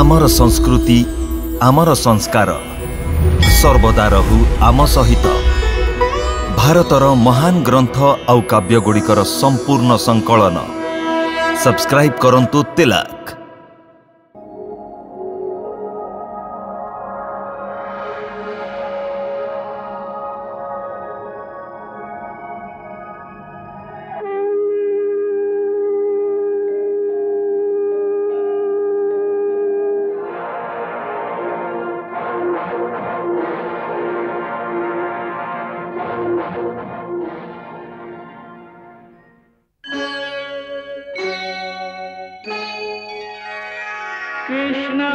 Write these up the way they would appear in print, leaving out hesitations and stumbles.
आमर संस्कृति आमर संस्कार सर्वदा रहु आम सहित। भारतर महान ग्रंथ आउ काव्यगुड़िकर संपूर्ण संकलन सब्सक्राइब करंतु तिलक। कृष्णा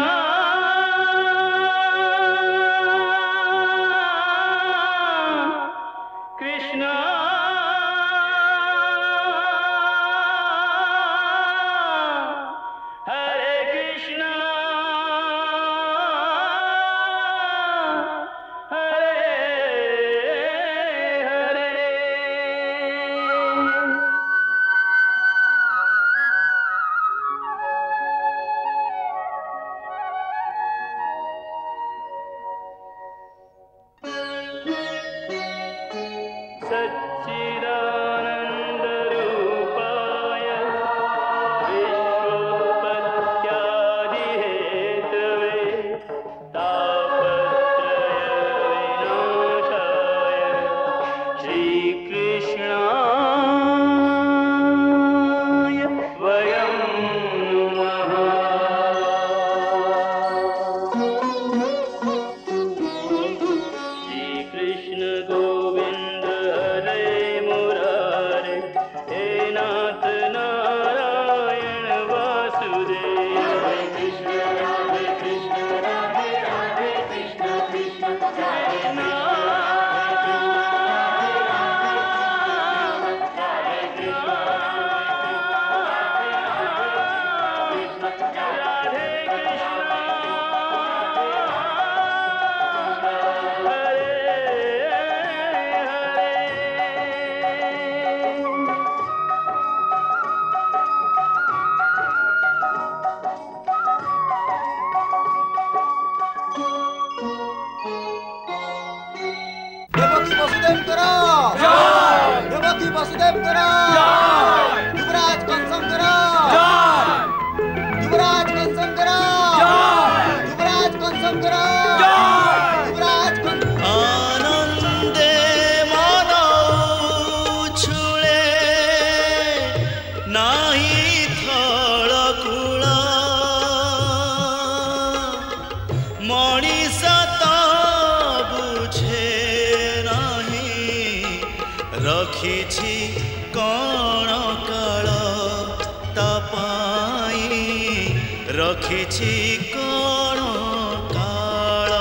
कृष्णा हरे कृष्णा हरे हरे। सच्चिदानंद रूपाय विश्वोत्पत्त्यादि हेतवे तापत्रय विनाशाय श्रीकृष्णाय वयं नमः। श्रीकृष्ण गोविंद हरे मुरारे हे नाथ नारायण वासुदेव। हरे कृष्ण राधे राधे कृष्ण कृष्ण कृष्ण देवकी वसुदेव करो देवकी वसुदेव करो युवराज कंसम करो युवराज कंसम करो युवराज कंसम करो युवराज आनंदे मनो छुळे नाही थळ कुळ मणिष त बुझे नाही रखिछि कण काळ तापाई रखिछि कण काळ।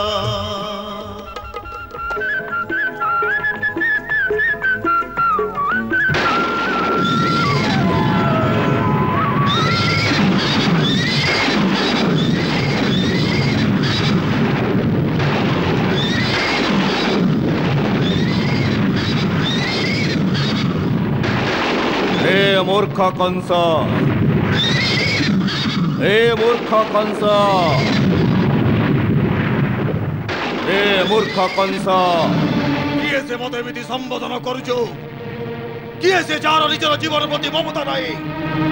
हे मूर्ख कंस हे मूर्ख कंस हे मूर्ख कंस किए से मत एमिति संबोधन करुचु किए से जार निजर जीवन प्रति ममता नाही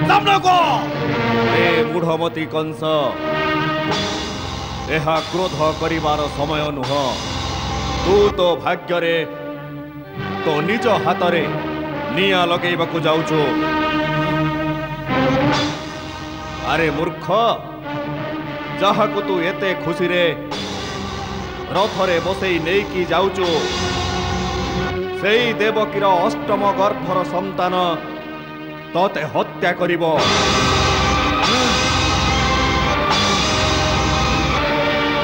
सामने को। हे मूढ़मती कंस एहा क्रोध करिवार समय नुह तू तो भाग्य रे तो निज हाथ रे निया लगेबाकू जाउछु। अरे मूर्ख जहाकू तू एते खुशी रे रथरे बसई नेकी जाउछु सेई देवकीर अष्टम गर्भर संतान तते हत्या करिबो।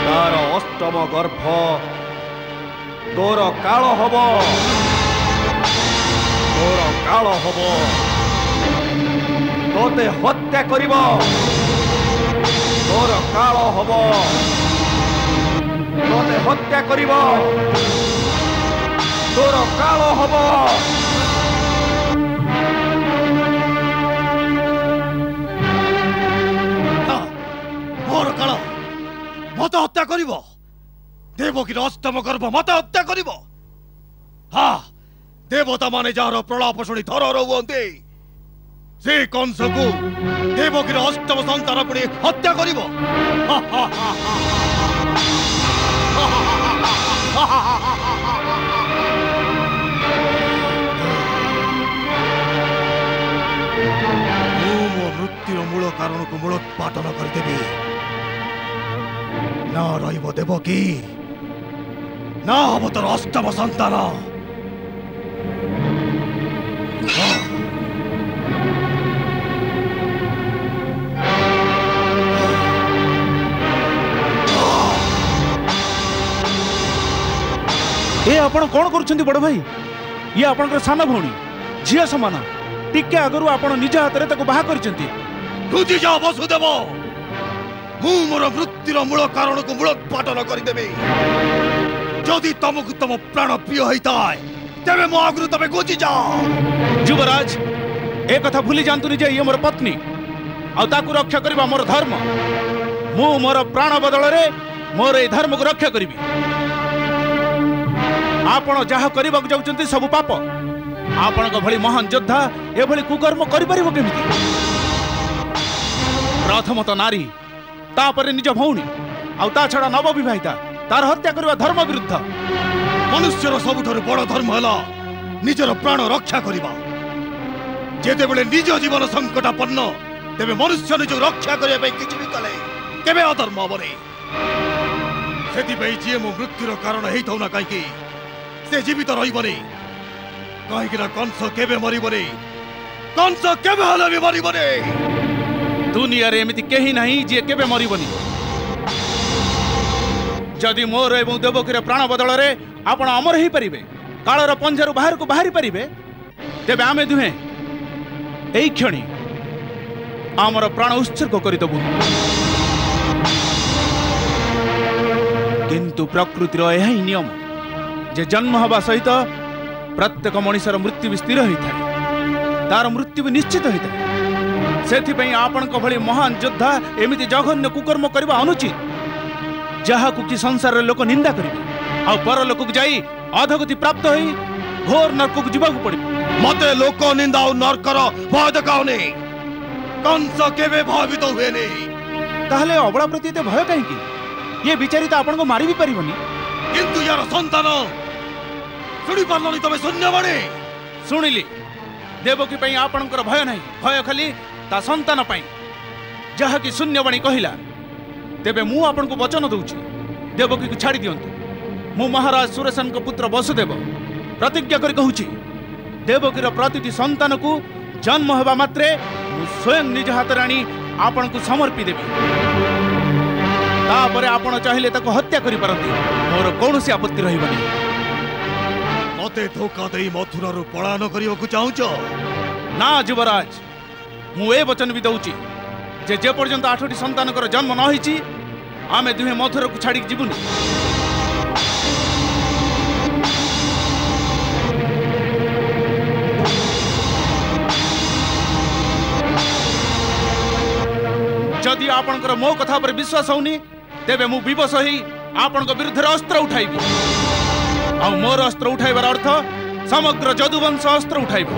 तार अष्टम गर्भ तोर काल हबो तोर काल हबो तोते हत्या करिब तोर काल हबो तोते हत्या करिब तोर काल हबो। मोर काल मत हत्या करिवो देवकी अष्टम गर्भ मत हत्या करिवो हाँ देवता माने जार प्रलाप शुणी थरर हुअन्ते से कंस को देवकी अष्टम संतान पुणी हत्या करिवो मृत्यु मूल कारण को मूलोत्पाटन करदेवी ना रहिब देवकी ना हम तोर अष्टम संतान ए आपण कौन करुछंती बड़ भाई ये आपनकर सान भौणी झिया समान टिके आगरु आपण निज हाथ में बाहा करछंती रुचि जा वसुदेव मु मोर मृत्युर मूल कारण को मूलोत्पाटन करदेवी जदि तुमको तुम प्राण प्रिय होता है तेरे मो आगु तमे गोची जा युवराज ए कथा भूली जानतुनी जे ये मोर पत्नी आ ताकू रक्षा करबा मोर धर्म मु मोर प्राण बदल रे मोर ए धर्म को रक्षा करबी आपण जहा करबा जाउचंती सब पाप आपण को भली महान योद्धा ए भली कुकर्म करि परिबो केमिति प्रथम तो नारी तापर निज भौणी आ ता छडा नव विवाहिता तार हत्या करबा धर्म विरुद्ध मनुष्यर सबुठार बड़ धर्म है निजर प्राण रक्षा करबा जेते बेले निज जीवन संकटापन्न तेबे मनुष्य निज रक्षा करबा पई किछि भी कले केबे अधर्म हबने सेति पई जे मो मृत्युर कारण हेइ थौ ना काई से जीवित रहिबने काई ना कंस केबे मरिबने कंस केबे हले भी मरिबने दुनिया रे एमिति केही नाही जे केबे मरिबनी जदि मोर एवं देवकीर प्राण बदल रे आपण अमर ही परिबे काळर पंजरु बाहर को बाहरी परिबे तेबे आमे दुहे एई क्षणी आमर प्राण उत्सर्ग करि दबु किंतु प्रकृतिर एही नियम जे जन्म हवा सहित प्रत्येक मनुष्यर मृत्यु भी स्थिर होता है तार मृत्यु भी निश्चित होता है सेथि पई आपण को भली महान योद्धा एमिति जघन्य कुकर्म करबा अनुचित जहा को कि संसार रे लोक निंदा करिवे आ पर लोक को जाई अधगति प्राप्त होई घोर नरक को जीवा को पड़ी मते लोक निंदा और नरकर भय देखाओने कंस केबे भावित हुए नहीं ताहले अबला प्रति एते भय काहे कि ये बिचारी तो आपण को मारी भी परिबनी किंतु यार संतान सुनी पारलनी तमे शून्य बने सुनिली देवकी पई आपणकर भय नहीं भय खाली ता संतान पई जहा कि शून्यवाणी कहिला तेबे मु आपन को वचन दउची देवकी को छाड़ी दियंतु मु महाराज सुरेशन को पुत्र वसुदेव प्रतिज्ञा कर कहूची देवकीर प्रतिटी संतान को जन्म हेबा मात्रे मु स्वयं निज हाथ राणी आपन को समर्पी देबी तापरे आपण चाहिले ताको हत्या करि परंती मोर कोनोसी आपत्ति रहिबनी मते धोखा देई मथुरा रु पलायन करियो को चाहूचो ना युवराज मु ए वचन भी दउची जे पर्यंत 8टी संतानकर जन्म न होईची आमे दुहे मथुरा को छाड़ी जीवुनी जदि आपनकर मो कथा पर विश्वास होनी तेबे मु विवश होई आपनक विरुद्ध अस्त्र उठाइबी आ मोर अस्त्र उठाइबार अर्थ समग्र जदुवंश अस्त्र उठाइबो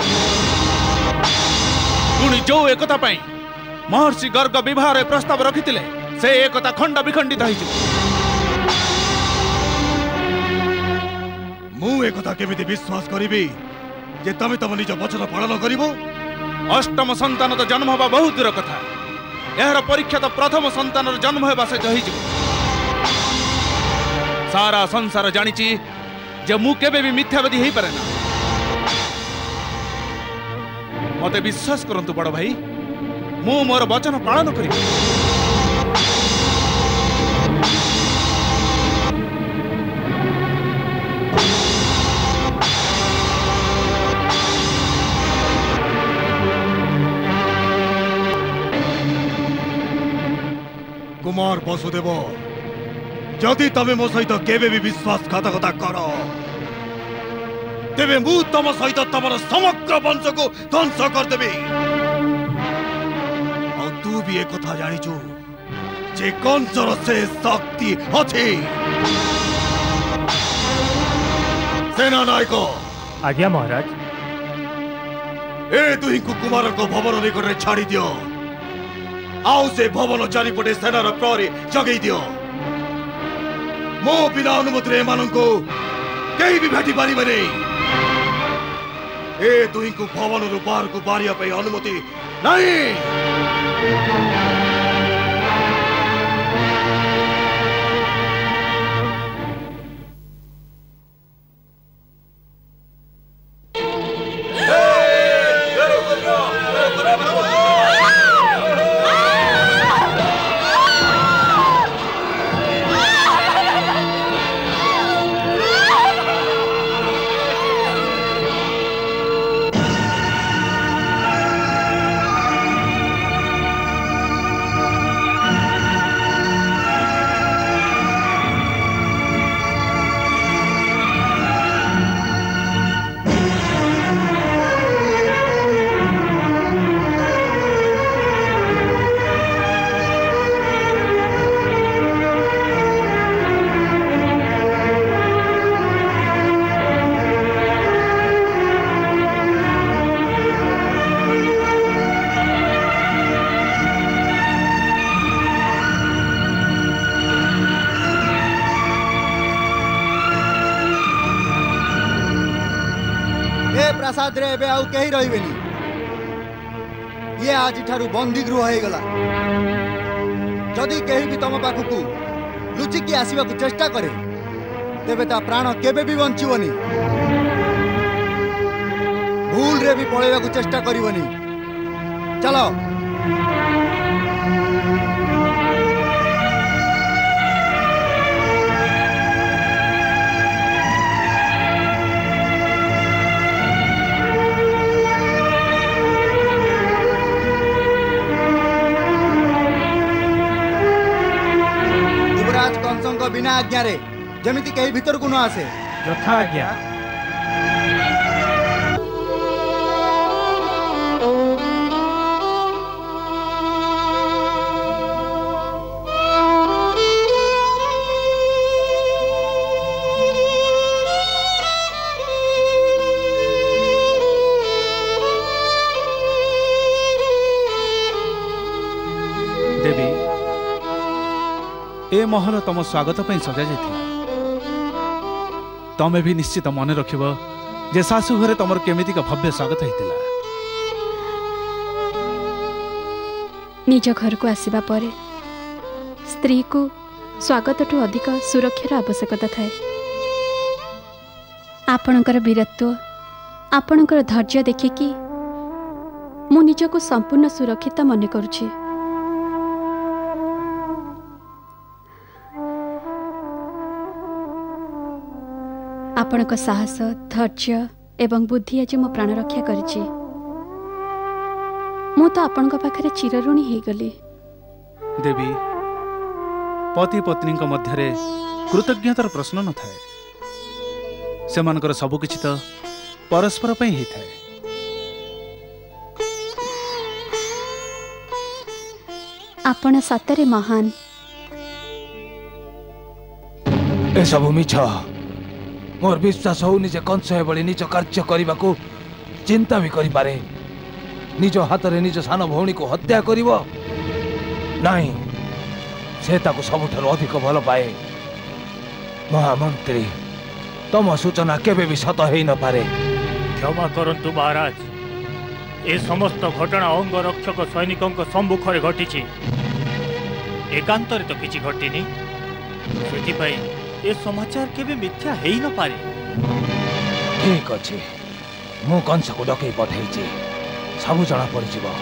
पुणी जो एकता पाई महर्षि गर्ग विवाह प्रस्ताव रखिथिले से एकता खंड विखंडित होइछि मु एकता केमिति विश्वास करिबी जे तमे तम निज वचन पालन करिवो अष्टम संतान तो जन्म हवा बहुत दूर कथा यार परीक्षा तो प्रथम संतान जन्म हेबा सहित होइछि सारा संसार जानिछि जे मु केबे भी मिथ्यावादी हेइ पारे ना मते विश्वास करंतु बड़ भाई मु मोर वचन पालन करी कुमार वसुदेव जदि तमे मो सहित केबे भी विश्वासघातकता कर तेबे मु तम सहित तमर समग्र वंश को ध्वंस करदेबी तू भी एक कथा जानिचु जे कंसर से शक्ति अछि। सेना नायक आज्ञा महाराज। ए दुही को कुमार को भवन निकट रे छाड़ी दियो। आओ से भवन चारिपटे सेनार प्रहरी जगई दियो। मो बिना अनुमति रे माननको केही भी भेटी पारिबे नै। ए दुही को भवन रु बाहर को बारिया पे अनुमति नहीं। प्रासाद रे एबे आउ केही रहिबेनी। ये आज ठारू बंदी गृह हो गला। जदि केही भी तम पाखकू लुचिकी आसीबा को चेष्टा करे तेबे ता प्राण केबे भी बंचिबनी। भूल रे भी पळेबा को चेष्टा करिवनी। चलो बिना आज्ञा रे जमिति कहीं भीतर को न आसे। यथा आज्ञा। देवी ए महल तम स्वागत पर सजा जाइथिला। तमे भी निश्चित मन रखिब जे सासु घरे तमर केमिति का भव्य स्वागत होइतिला। निज घर को आसीबा परे स्त्री को स्वागत ठू अधिक सुरक्षार आवश्यकता थाए। आपणकर वीरत्व आपणकर धैर्य देखिकी मु निजको संपूर्ण सुरक्षित मन करुछि। आपणक साहस धैर्य एवं बुद्धि आज मो प्राण रक्षा करिछि। मु तो आपणक पाखरे चिरऋणी हो गली। देवी पति पत्नी मध्य कृतज्ञतार प्रश्न न थाए। सेमानकर सबु किछि तो परस्पर पई ही थाए। आपण सतरे महान। ए सब मिछ। मोर विश्वास हो निजे कंस भली निज कार्य करने को चिंता भी करि पारे। निज हाथ रे निज सान भौणी को हत्या करिवो नहीं। से ताको सबुठार अधिक भल पाए। महामंत्री तम सूचना केबे भी सत हेई न पारे। क्षमा करंतु महाराज। ए समस्त घटना अंगरक्षक सैनिकों सम्मुखरे घटी। एकांतरे तो किछि घटिनी। सेथिपाई ए समाचार केबे मिथ्या हेई न पारे। ठीक अछि मु कंस को डकई पठाइछि। सब जना पड़ जिवो।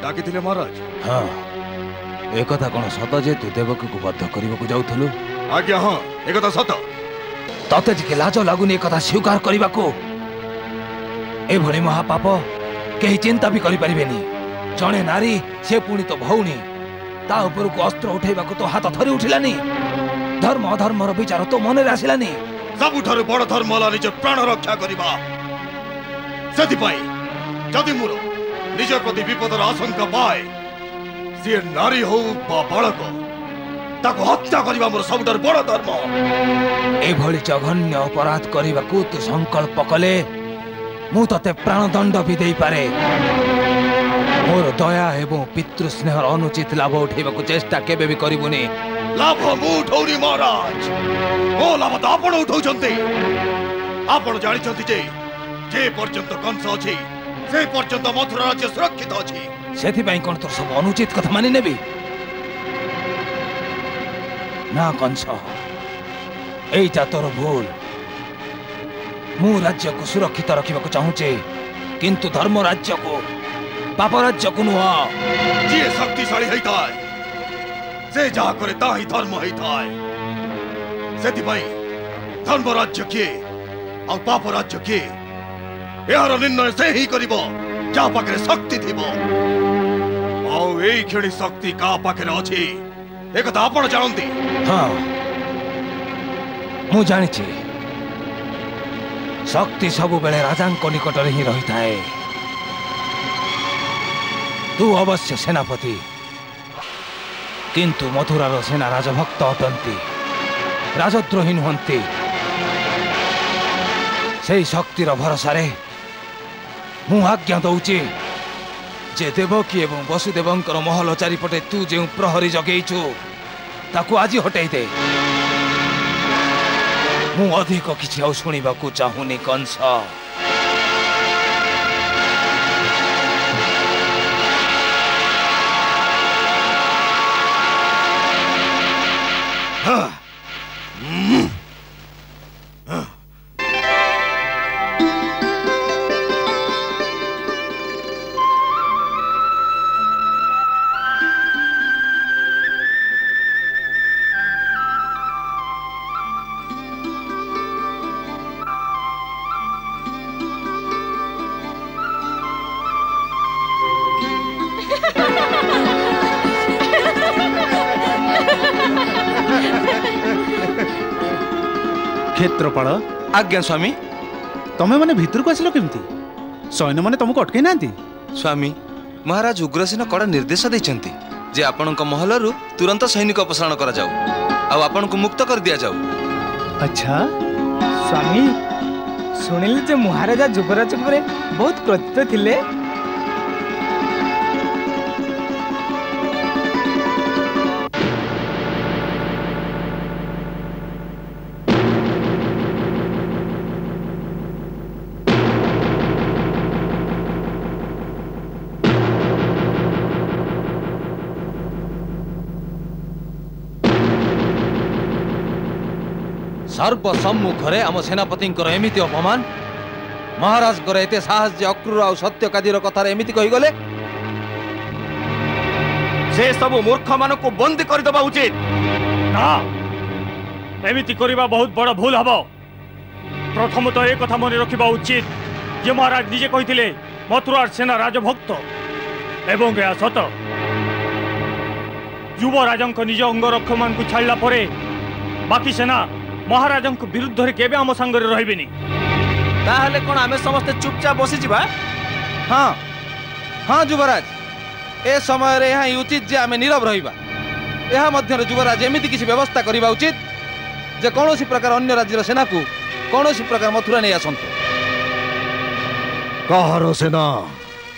डाकिथिले महाराज। हाँ एकथा कौन सत जे तू देवकी को बद्ध करने को जाऊलु? आज्ञा हाँ एकथा सत। तते टिके लाज लगुनि एकथा स्वीकार करने को? एभली महापाप कहीं चिंता भी करें। जड़े नारी से पुणी तो भौणी ता उपर को अस्त्र उठेबा तो हाथ थरी उठिलानी। धर्म अधर्मर विचार तो मन में आसिलानी। सबुठारु बड़ धर्म होला निज प्राण रक्षा करिबा। सेथिपाई जदि मोर निज प्रति विपदर आशंका पाए सी नारी हो बा बालक ताको हत्या करिबा मोर सबुठारु बड़ धर्म। एभली जघन्य अपराध करने को तू संकल्प कले मु तते प्राणदंड भी दे पारे। मोर दया एवं पितृ स्नेहर अनुचित लाभ उठेबा को चेष्टा केबे भी करिबुनी। लाभ मु उठौनी महाराज, ओ लाभ तो आपण उठौछन्ते। आपण जानिछन्ति जे पर्यंत कंस अछि से पर्यंत मथुरा राज्य सुरक्षित अछि। सेथि पई कोन तोर सब अनुचित कथा मानि नेबी ना कंस? एइटा तोर भूल। मु राज्य को सुरक्षित रखिबा को चाहूचे किंतु धर्म राज्य को पाप राज्य को नुह। जे शक्तिशाली हैताय से जहा करे ता ही धर्म हैताय। सेथि पई धर्म राज्य के और पाप राज्य के यार निर्णय से ही करिबो जा पाखरे शक्ति थिबो। और एई खेणी शक्ति का पाखरे अछि एकथा आपण जानନ୍ତି? हाँ मु जानिछि। शक्ति सब बेले राजांक निकट ही रही थाए। तू अवश्य सेनापति किंतु मथुरार सेना राजभक्त अटंती, राजद्रोही नुहंती। से शक्तिर भरोसा रे मु आज्ञा दौची जे देवकी एवं वसुदेवंकर महल चारिपटे तू जो प्रहरी जगेइछु ताकू आज हटाई दे। मु अधिक किछि आउ शुणिबाकू चाहुनी कंस। क्षेत्रपाल आज्ञा स्वामी। तमे माने भीतर को आसिलो केमती? सैन्य माने तुमको अटकै नांती? स्वामी महाराज उग्रसेन कड़ा निर्देश देइछन्ति जे आपणक महलरु तुरंत सैनिक अपसारण करा जाऊ आ आपणक मुक्त कर दिया जाऊ। अच्छा स्वामी सुनिले जे महाराजा युवराज उपरे बहुत क्रोधित थिले। सर्वसम्मुखरे आम सेनापति एमिति अपमान। महाराज एते साहस जे अक्रूर आ सत्यकादीर कथार एमिति कहि गले। से सब मूर्ख मानकु बंदी कर दबा उचित ना। एमिति करिबा बहुत बड़ भूल हबो। प्रथम तो ए कथा मन रखिबा उचित जे महाराज निजे कहिथिले मथुरार सेना राजभक्त एवं या सत। युवराजंक निज अंगरक्ष मान को छाड़ला परे बाकी सेना महाराजंक विरुद्ध रे केबे आम संगरे रहिबेनी। ताहले कोन आमे समस्त चुपचाप बसी जिबा? हाँ हाँ युवराज ए समय रे यहाँ उचित जे आमे नीरव रहिबा। यह मध्य युवराज एमिति किसी व्यवस्था करिबा उचित जे कौनसी प्रकार अन्य राज्यर सेना को कौनसी प्रकार मथुरा नहीं आसंतु। कहारो सेना?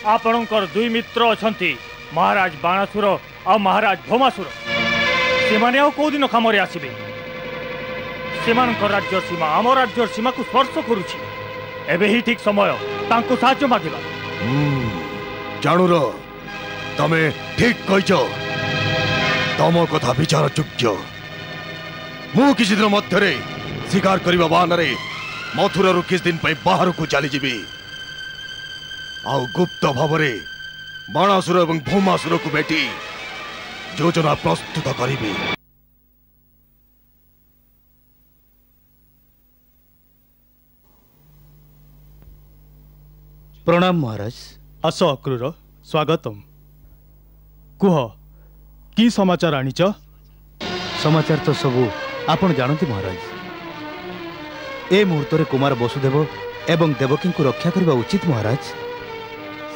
आपणकर दुई मित्र अछंती महाराज बाणासुर और महाराज भौमासुर। सेमाने आ को दिन काम रे आसीबे। सेमानकर राज्य सीमा आम राज्य सीमा को स्पर्श करुछि। एबे ही ठीक समय तांको साहाय्य मागिबा। जानुर तमे ठीक कहिछ। तम कथा विचार योग्य। मु किसी दिन मध्य शिकार करबा बहाना मथुरा किस दिन बाहर को चली जीवी। आउ गुप्त भाव बाणासुर और भौमासुर को भेटी योजना प्रस्तुत करिबे। प्रणाम महाराज। आस अक्रूर, स्वागतम। कुह की समाचार आनीच? समाचार तो सबू आपण जानती महाराज। ए मुहूर्त रे कुमार वसुदेव एवं देवकी को रक्षा करबा उचित महाराज।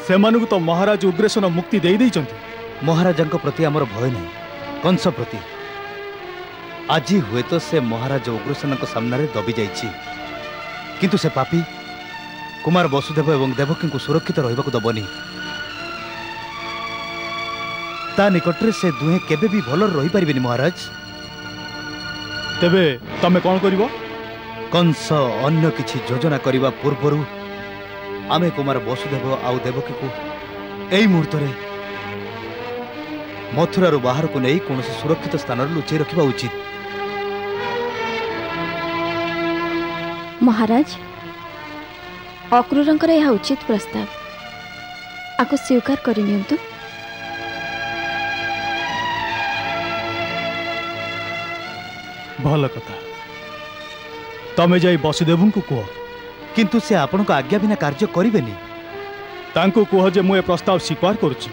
सेमानकु तो महाराज उग्रसेन मुक्ति देई दैचंती। महाराजक प्रति आमर भय नहीं, कंस प्रति। आज हुए तो से महाराज उग्रसेन सामने रे दबी जाइछि, किंतु से पापी कुमार वसुदेव एवं देवकी को सुरक्षित रहिबाकु दबनी। ता निकट रे से दुहे केबे भी भल रहि परिबेनी महाराज। तेबे तमे कोन करिवो? कंस अन्य किछि योजना करिबा पूर्वरु आमे कुमार वसुदेव आउ देवकी को एई मुहूर्त रे मथुरा रो बाहर को नहीं कौन सुरक्षित स्थान लुचै रखिबा उचित। महाराज, अक्रूरंकर यह उचित प्रस्ताव, आको स्वीकार करनियंतु। भल कथा। तमे जाई वसुदेव को कह, किंतु से आपण को आज्ञा बिना कार्य करिबेनी। तांको कह जे मु ए प्रस्ताव स्वीकार करूची।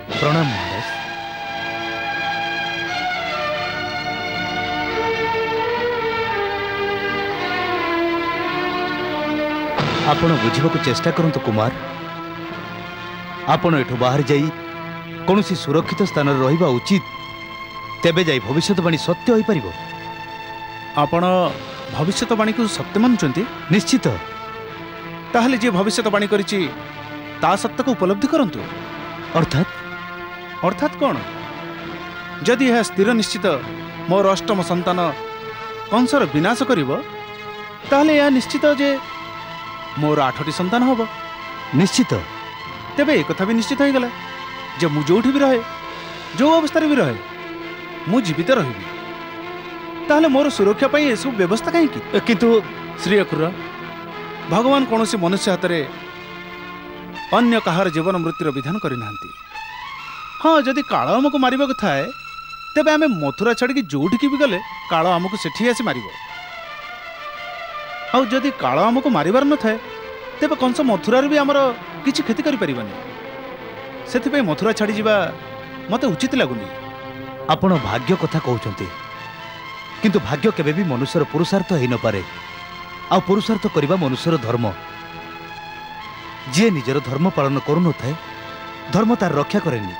प्रणाम महाराज। आपण बुझिबाकु चेष्टा करंतु कुमार। आपण एठु बाहर जाई कोनोसी सुरक्षित स्थान रहिबा उचित, तेबे जाई भविष्यवाणी सत्य होई परिबो। आपण भविष्यवाणी को सत्य मानुचंती? निश्चित। ताहले जे भविष्यवाणी करिछि ता सत्य को उपलब्धि करंतु। अर्थात कौन? जदि यह स्थिर निश्चित मोर अष्टम संतान कंसर विनाश करिवो, ताहले यह निश्चित जे मोर 8टी संतान हबो। निश्चित। तेबे एक कथा भी निश्चित हो गला जे मु जोठी भी रहे, जो अवस्था भी रहे, मु जीवित रहिबी। ताहले मोर सुरक्षा पाई एसु व्यवस्था काहे कि? किंतु श्री अक्रूर, भगवान कौनसी मनुष्य हाथ रे अन्य कहार जीवन मृत्युर विधान करिनाहांती। हाँ, जदि काल आमको मारिबाक थाए तेबे आमे मथुरा छाड़ी जोठी भी गले काल आमको सेठी आसी मारिबो। आउ जदि काल आमको मारिबार न थाए तेबे कंस मथुरा रे भी आमर किछि क्षति करि परिबानी। सेथिपई मथुरा छाड़ी जिबा मते उचित लागुनी। आपण भाग्य कथा कहउचंती, किंतु भाग्य केबे भी मनुष्यर पुरुषार्थ हेइ न पारे। आ पुरुषार्थ करिबा मनुष्यर धर्म। जे निजर धर्म पालन करू न थाए, धर्म तार रक्षा करेनी।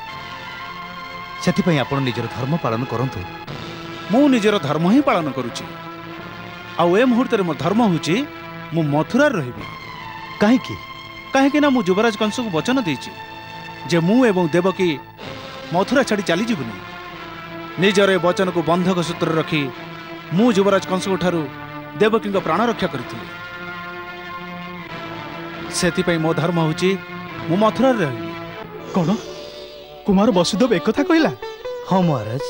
सेथिपई आपण निजर धर्म पालन करंतु। मु निजर धर्म ही पालन करूची। आउ ए मुहूर्त रे मोर धर्म होची मु मथुरा रहिबी। काहे ना मु युवराज कंस को वचन देइची जे मु एवं देवकी मथुरा छाड़ी चली जीवनी। निजर ए वचन को बंधक सूत्र रखी मु युवराज कंस को ठारू देवकी को प्राण रक्षा करिथिली। सेथिपई मो धर्म होची मु मथुरा रहिबी। कौन कुमार वसुदेव एक कथा कहला? हाँ महाराज।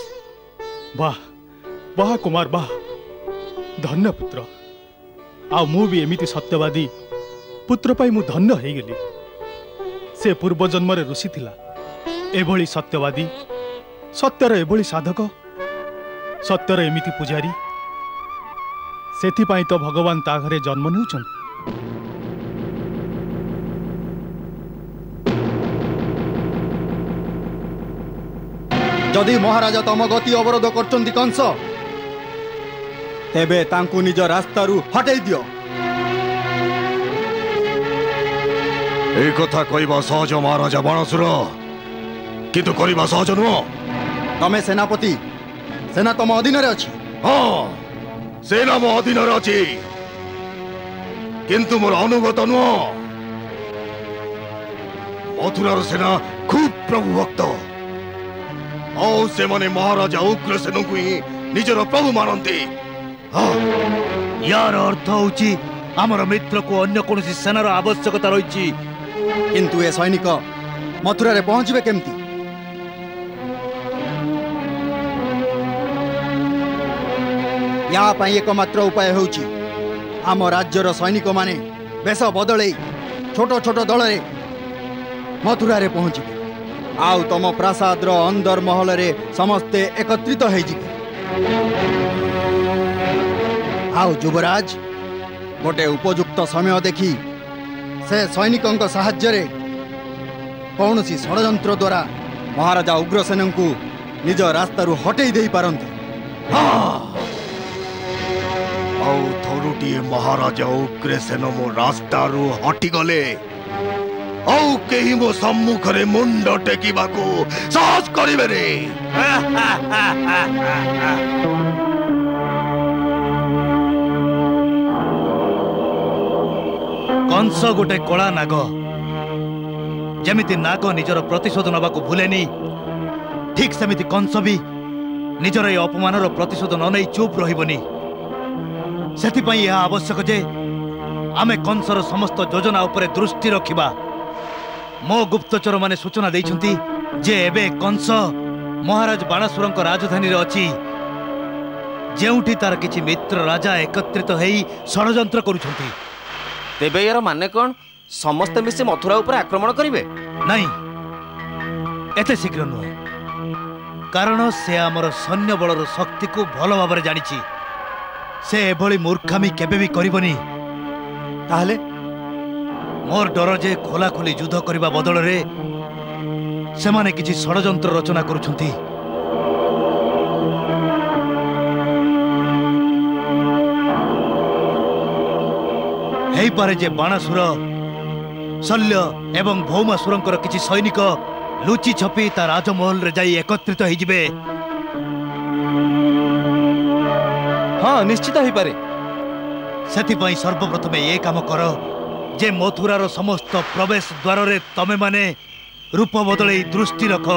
वाह वाह कुमार वाह, धन्य पुत्र। आ मु भी एमिति सत्यवादी पुत्र पाई मु धन्य हो गली। से पूर्व जन्म रे ऋषि थिला, एभली सत्यवादी, सत्यर एभली साधक, सत्यर एमिति पुजारी। सेथिपाई तो भगवान ता घरे जन्म नेउछन। जदि महाराजा तम गति अवरोध करचंती कंस, तेबे तांकु निज रास्तारू हटाई दियो। ए कथा कहवा सहज महाराजा बाणासुर, किंतु करवा सहज नुह। तमे सेनापति, सेना तम अधीन रे अछि। हाँ, सेना मो अधीन रे अछि, किंतु मोर अनुगत नुह। मथुरार सेना खूब प्रभु भक्त। आओ से माने महाराजा उग्रसेन को ही निजर प्रभु मानती। यार अर्थ होची आमर मित्र को अन्य कोनोसी सेनार आवश्यकता रहिछि। किंतु ए सैनिक मथुरा रे पहुंचबे केमती? या पाई एकमात्र उपाय होची आम राज्यर सैनिक माने बेस बदले छोट छोट दल रे मथुरा रे पहुंचबे। आउ तम प्रासाद अंदर महल रे समस्ते एकत्रित हो जिवे। आउ युवराज गोटे उपयुक्त समय देखी से सैनिकों साहाय्य रे कौन सी षड्यंत्र द्वारा महाराजा उग्रसेन को निज रास्तारू हटई दे पारंते। थरुटीए महाराजा उग्रसेन मो रास्तारू हटी गले कहीं मो सम्मुख रे मुंड टेकिबाकू साहस करिवे रे। कंस गोटे कला नाग जमिति नाग निजर प्रतिशोध नबाकू भूलेनी ठीक सेमिति कंस भी निजर ए अपमानर प्रतिशोध न नहीं चुप रहिबनी। सेथिपई यह आवश्यक जे आमे कंसर समस्त योजना उपरे दृष्टि रखिबा। मो गुप्तचर माने सूचना देइछंती जे एबे कंस महाराज बाणासुरଙ୍କ राजधानी रे अछि जेउठी तार किछि मित्र राजा एकत्रित हेई षड्यंत्र करूछंती। तेबे यार माने कोन समस्त मिसे मथुरा ऊपर आक्रमण करिवे? नहीं एते शीघ्र नुहे कारण से आमर सैन्य बलर शक्ति को भल भाव जानिछि। से एभली मूर्खामी केबे भी करिबनी। ताहले मोर डर जे खोला खोली युद्ध करबा बदल रे से माने किछि षड्यंत्र रचना करूछंती। हेई पारे जे बाणासुर शल्य एवं भौमासुरंकर किछि सैनिक लुचि छपी ता राजमहल रे जाई एकत्रित हो जिबे। हाँ निश्चित ही पारे। सेथिपई सर्वप्रथम ये काम कर जे मथुरार समस्त प्रवेश द्वार रे तमे माने रूप बदलई दृष्टि रख।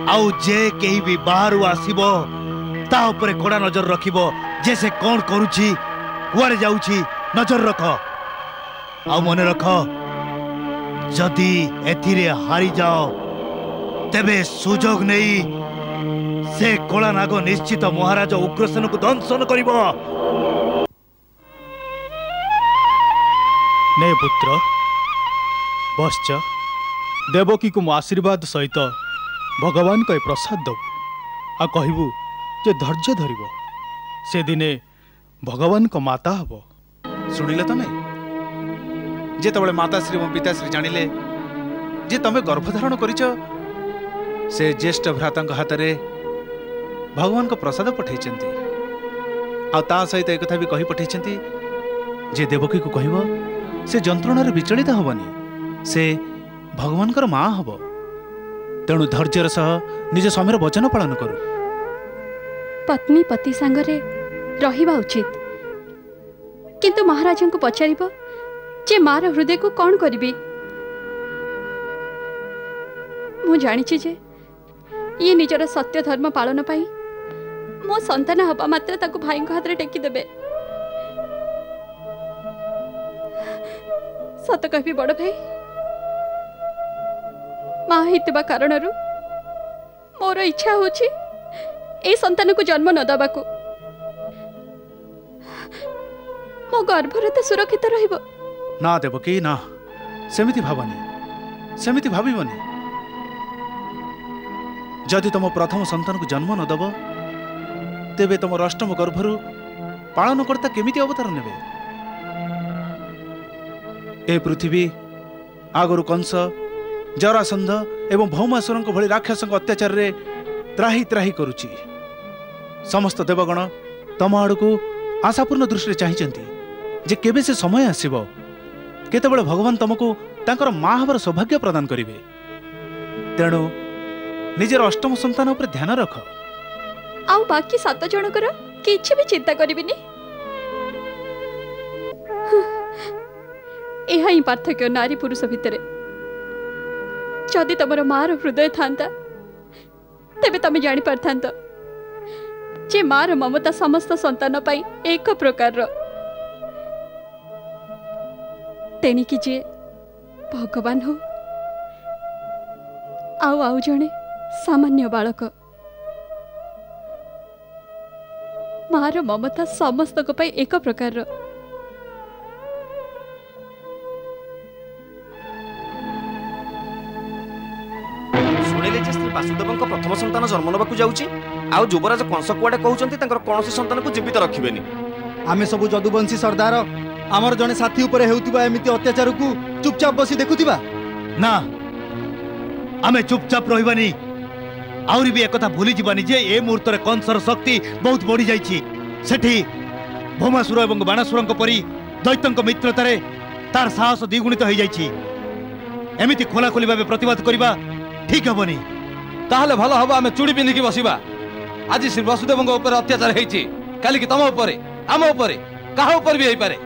आउ जे केही भी बाहरु आसीबो ता ऊपर कड़ा नजर रखिबो जे से कोन करूछि कुआरे जाउछि नजर रख। आउ मने रख जदि एथिरे हारी जाओ तेबे सुजोग नहीं से कला नाग निश्चित महाराज उग्रसेन को दंशन करिबो। ने पुत्र बश्च देवकी को मो आशीर्वाद सहित भगवान को प्रसाद दबु आ कहबू जे धैर्य धरिबो से दिने भगवान को माता हबो। शुणिले तमे जेतबळे माताश्री एवं पिताश्री जानिले जे तमे गर्भधारण करिछ से ज्येष्ठ भ्रातांक हाथ रे भगवान को प्रसाद पठाइछंती। आ ता सहित एक कथा भी कहि पठाइछंती जे देवकी को कहबो से जंत्रणा रे विचलित हबनी से भगवान कर मां हबो। तेणु धैर्यर सह निज स्वामीर वचन पालन करू। पत्नी पति संगरे रहिबा उचित किंतु महाराज को पचारिबो जे मार हृदय को कौन करिबी। मु जानिछि जे ये निजर सत्य धर्म पालन पाई मो संतान हबा मात्र ताको भाई को हाथ रे टेकी देबे। सत कहबी बड़ भाई मां हितबा कारणरु मोर इच्छा होछि ए संतान को जन्म न दबाकू। मो गर्भरे तो सुरक्षित रहिबो। ना देवकी ना सेमिति भावनी सेमिति भाबिबनी। जदि तुम प्रथम संतान को जन्म न दब तेबे तुम अष्टम गर्भरु पालन करता केमिति अवतार नेबे। ए पृथ्वी आगरु कंस जरासंध एवं भौमासुरंक भली राक्षसंक अत्याचार रे त्राही त्राही करुची। समस्त देवगण तम आड़कू आशापूर्ण दृष्टि चाहिंचंती जे केबे से समय आसीबो केतेबेले भगवान तुमको तांकर मां हबर सौभाग्य प्रदान करिवे। तेणु निजर अष्टम संतान उपर ध्यान रख। आउ बाकी 7 जनकर किछि भी चिंता करिबिनी। एहा ही पार्थक्य नारी पुरुष भितरे। जदि तमर मार हृदय थांता तेबे तमे जानि पारथांत जे मार ममता समस्त संतान पाई एक प्रकार तेणिकी जे भगवान हो आउ आउ जणे सामान्य बालक मार ममता समस्त को पाई एक प्रकार। शुणिले वसुदेवଙ୍କ प्रथम संतान जन्म नेबाकू जाउची आउ युवराज कंस कुआडे कहउचंती तांकर कोनोसी संतान को जीवित रखिबेनी। आमे सब जदुवंशी सरदार आमर जने साथी ऊपर हेउतिबा एमिति अत्याचार को चुपचाप बसी देखुतिबा ना आमे चुपचाप रहिबानी आउरी भी एकथा भूली जीवानी जे ए मुहूर्त कंसर शक्ति बहुत बढ़ी जाइछि। सेठी भौमासुर एवं बाणासुरଙ୍କ परी दैत्यଙ୍କ मित्रतारे तार साहस द्विगुणित हो जाइछि। एमिति खोला खोली भाबे प्रतिवाद करिबा ठीक हबनी। ताहले भलो हबो आमे चूड़ी पिंधिकी बसिबा। आज श्री वसुदेवଙ୍କ ऊपर अत्याचार हेइछि, काली कि तम ऊपर आम ऊपर काहा ऊपर भी हेइ पारे।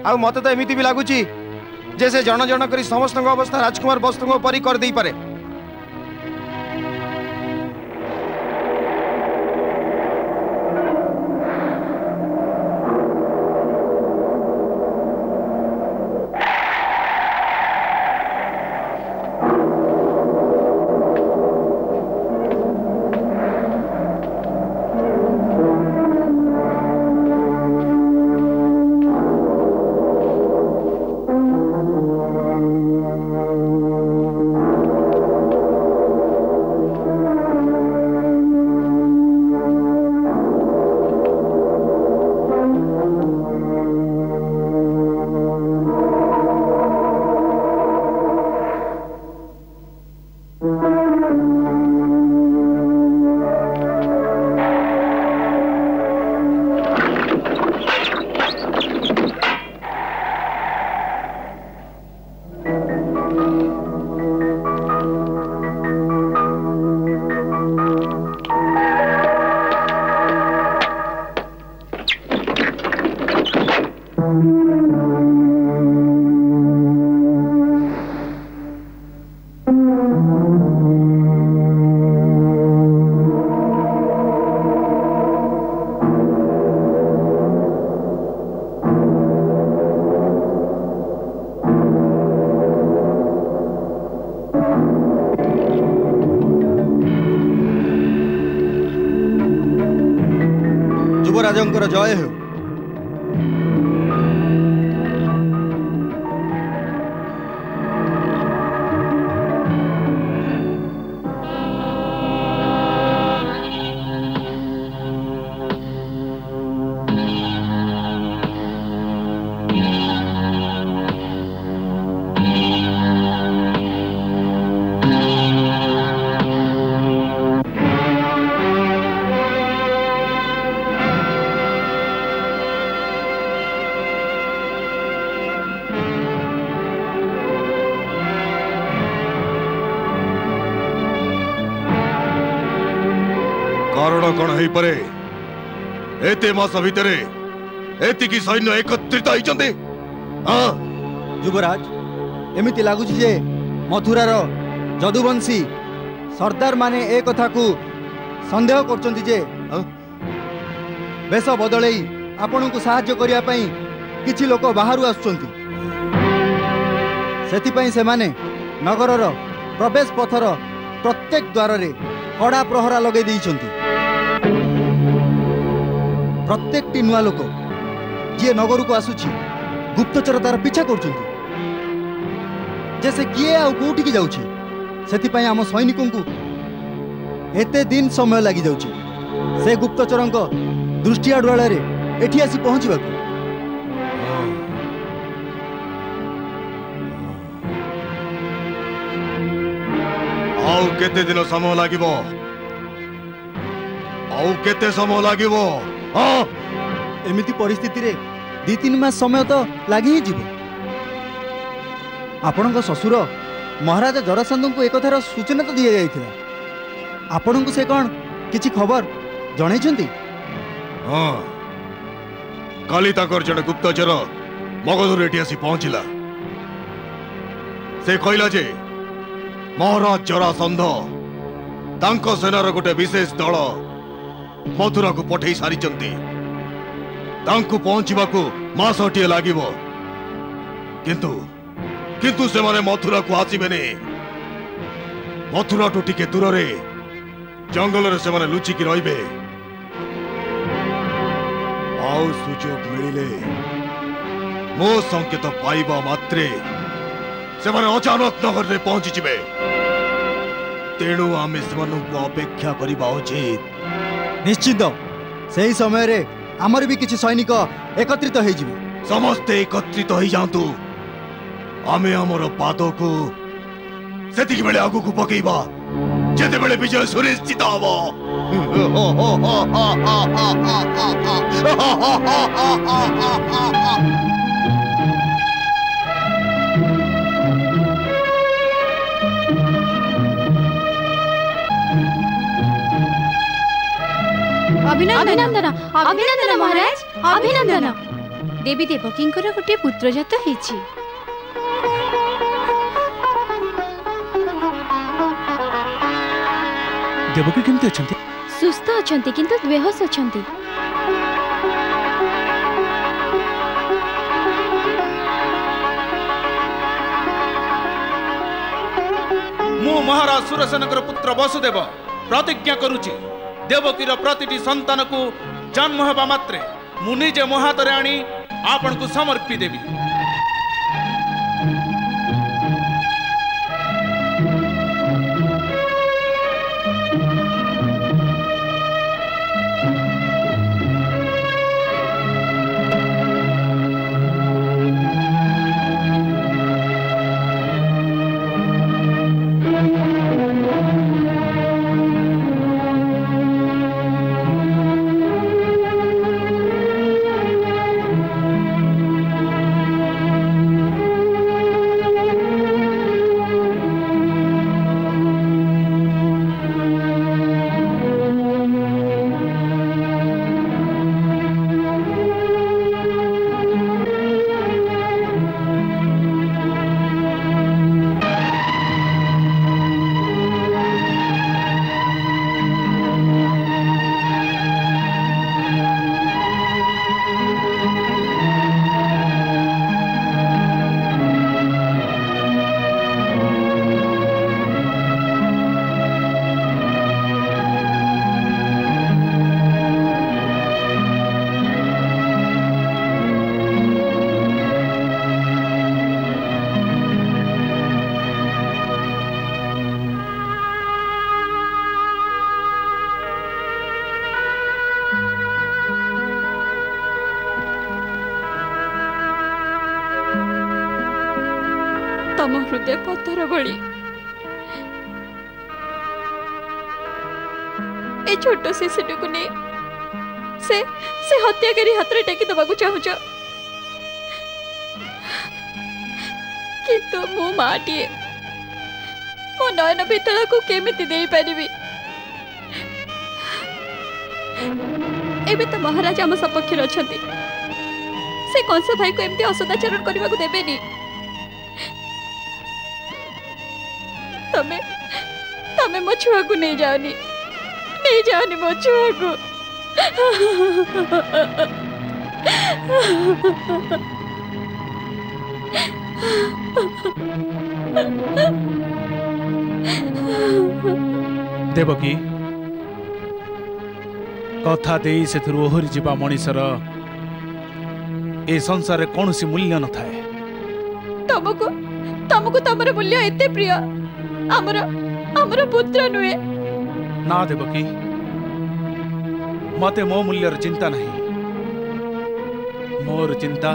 आ मते तो एमिति भी लागुची जे से जन जन करी समस्त अवस्था राजकुमार वस्तुओं परी कर देई पारे। युवराजंकर जय हो। कारण कौन है परे एते मास भितरे एतिकी सैन्य एकत्रित होइचंदे। हां युवराज एमिति लागुछि जे मथुरार जदुवंशी सरदार माने ए कथा को संदेह करचंती जे बेस बदलई आपन को सहाय्य करिया पई किछि लोक बाहरु आसुचंती। सेति पई से माने नगरर प्रवेश पथर प्रत्येक द्वार रे कड़ा प्रहरा लगे देइचंती। प्रत्येक टी नुआ लोक जे नगर को आसुची गुप्तचर तार पीछा करचंती जैसे किए आ कोठी की जाउची। सेति पई हम सैनिकों को एते दिन समय लागि जाउची से गुप्तचरंक दृष्टि आडवाळे रे एठी आसी पहुंचीबाकू। आउ केते दिन समय लागिबो आउ केते समय लागिबो। हां एमिति परिस्थिति रे 2-3 मास समय तो लागि ही जीवो। आपणक ससुर महाराजा जरासंध को एक कथार सूचना तो दिया जाइथिला। आपणक से कोन किछि खबर जणैछंती? हां काली ताकर जने गुप्तचर मगधुर एठी आसी पहुंचिला। से कहला जे महाराज जरासंध तांको सेनार गोटे विशेष दल मथुरा को पठेई सारिचंती। तांको पहुंचीबाकू मासटिए लागिबो किंतु किंतु से माने मथुरा को आसीबेनी। मथुरा टू टिके दूर रे जंगल रे से माने लुचिकी रहिबे। आउ सुजोग मिलिले मो संकेत पाइबा मात्रे से माने अचानक नगर रे पहुंची जिबे। तेणु आमे सेମାନଙ୍କୁ अपेक्षा करिबा उचित। निश्चित सही समय रे आमर भी किछि सैनिक एकत्रित हो जिवे। समस्ते एकत्रित हो जातु आमे हमर पाद को सेतिक बेले आगु को पकेइबा जेते बेले विजय सुनिश्चित हबो। अभिनंदन अभिनंदन महाराज अभिनंदन। देवी देवकींकर गोटे पुत्र जात होईछि। देवकी केमती अछंती? सुस्थ अछंती किंतु बेहोश अछंती। मु महाराज सुरसेनकर पुत्र वसुदेव प्रतिज्ञा करुची देवकीर प्रतिटी संतान को जन्म हेबा मात्रे मु निजे मो हाथ आनी आपण को समर्पी देवी। तम हृदय पत्थर भली ए छोट शिशु को नहीं से हत्याकारी हाथ में टेकी दबा चाहूच किंतु मो माटी मो नयन पितला को केमिति दे पारिबी। एबे तो महाराज आम सपक्ष अछंती से कंस भाई को एमती असदाचरण करने को देबेनी। तमे तमे मो छुआ को नहीं जाओनी मो छुआ को। देवकी कथा दे से ओहरी जीवा मनीषर ए संसार रे कौन सी मूल्य न थाए। तमको तमको तमर मूल्य एते प्रिय हमर हमर पुत्र नुए। ना देवकी मते मो मूल्यर चिंता नहीं मोर चिंता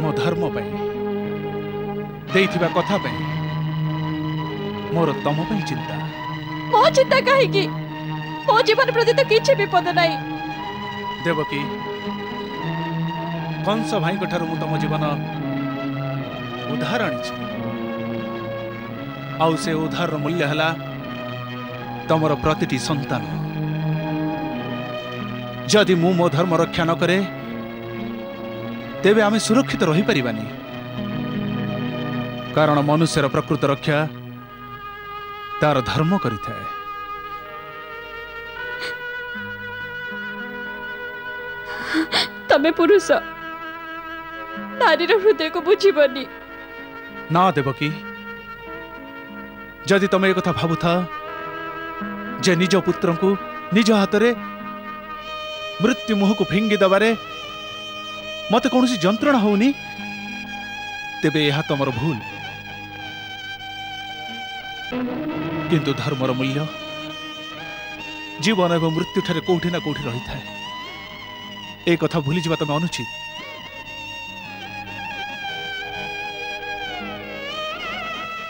मो धर्म पे देइथिबा कथा पे मोर तम पे चिंता। मो चिंता काहे की मो जीवन प्रति तो किछि विपद नहीं। देवकी कंस भाई को ठारू मु तम जीवन उद्धार आनी आउ से उद्धार मूल्य हला तमर प्रतिटी संतान। जदि मु मो धर्म रक्षा न करे तेबे आमे सुरक्षित रही परिबानी। कारण मनुष्यर प्रकृत रक्षा तार धर्म करिथाए। तमे पुरुष नारीर हृदय को बुझीबनी। ना देवकी जदि तमे एक कथा भाबुथा जे निज पुत्र को निज हाथ रे मृत्यु मुह को फिंगी दबारे मते कौन सी जंत्रणा होनी तेबे यह तमर भूल। किंतु धर्मर मूल्य जीवन एवं मृत्यु ठारे कोठी ना कोठी रही थाए। ए कथा भूली जावा तमे अनुचित।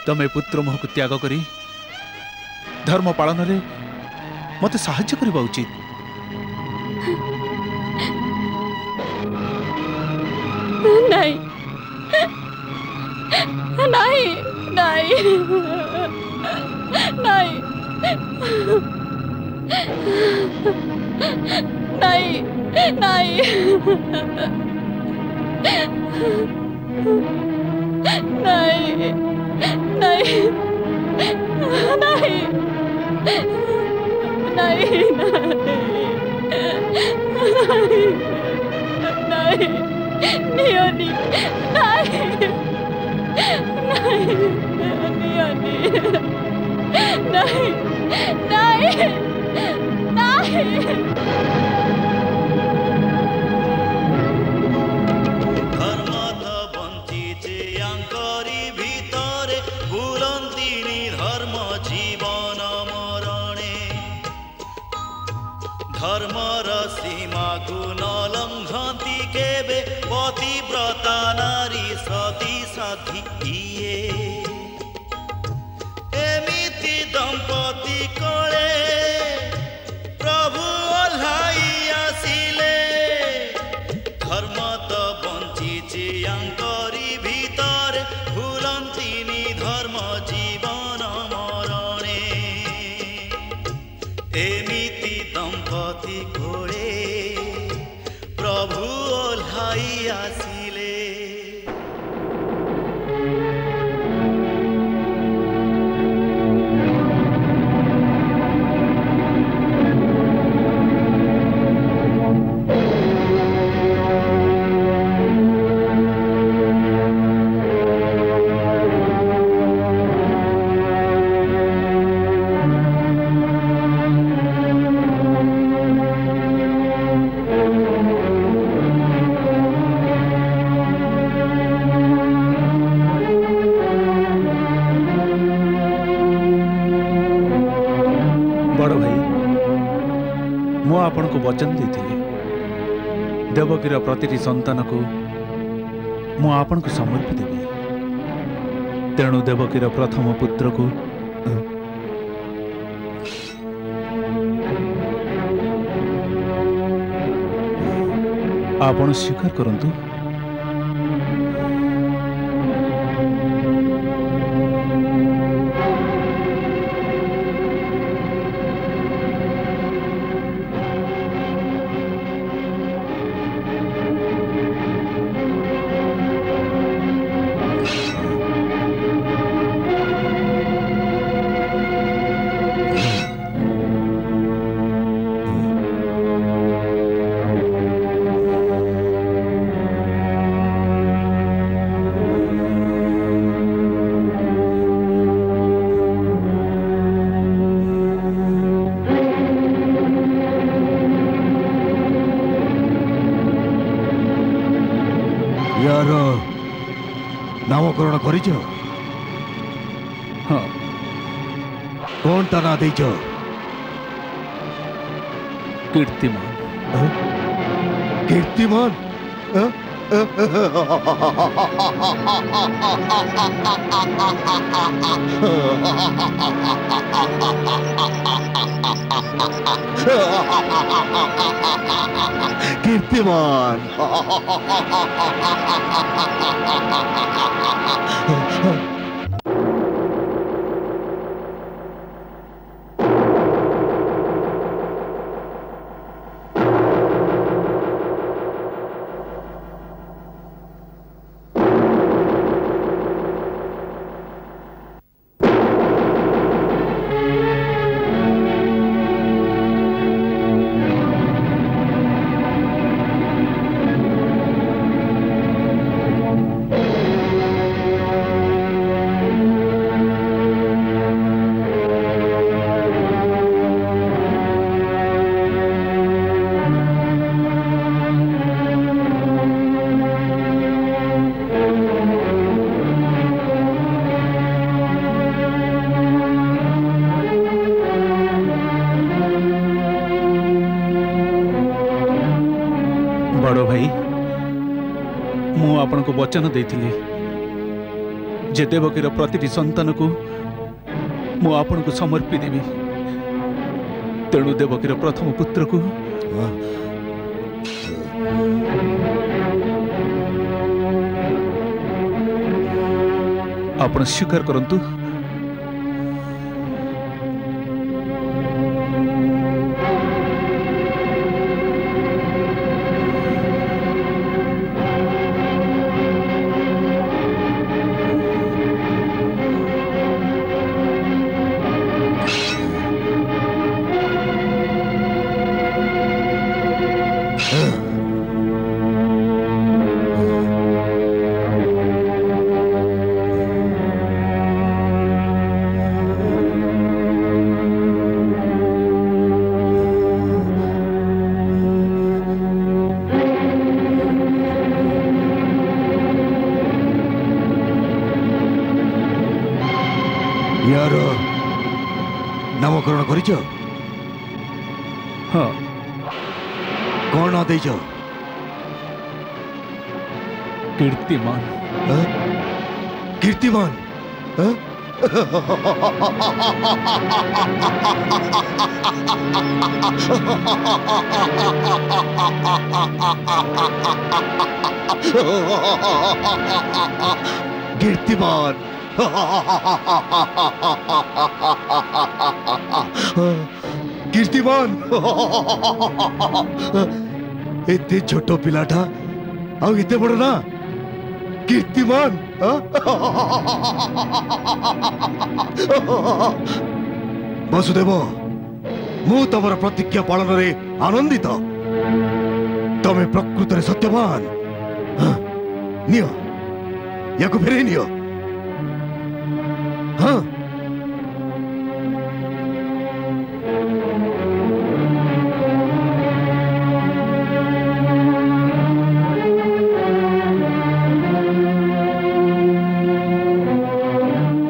तमे पुत्र मोह को त्याग करी धर्म पालन रे मते साहाय्य करबा उचित। नहीं नहीं नहीं नहीं नहीं नहीं नहीं नहीं नहीं नहीं नियोनी नहीं नहीं नियोनी नहीं नहीं नहीं धर्मर सीमा को न लंघती केबे पतिव्रता नारी सती साथी किए एमिति दंपति कोले प्रभु ओल्हाई आसिले धर्म तो बंचिचे यांकरी भीतर भूलंतिनी धर्म जीवन मरणे एमिति दंपति कोले प्रभु ओल्हाई आसिले। आपण को वचन देथिले देवकीर प्रतिटी संतान को मु आपण को समर्पित देबी। तेणु देवकीर प्रथम पुत्र को आपण स्वीकार करंतु। यार नामकरण कर हाँ कौन ता ना देच कीर्तिमान। कीर्तिमान कीर्तिमान भाई मु आपण को वचन देथिली जे देवकीर प्रतिटी संतान को मु आपण को समर्पी देवी तेणु देवकीर प्रथम पुत्र को आपण स्वीकार करंतु। यार नामकरण करिछ? हाँ। कौन ना देछ? कीर्तिमान। कीर्तिमान? कीर्तिमान कीर्तिमान एते छोट पिलाटा आ एते बड़ ना कीर्तिमान वसुदेव मु तमर प्रतिज्ञा पालन रे आनंदित तमे प्रकृत रे सत्यवान नियो याको फेरे नियो हाँ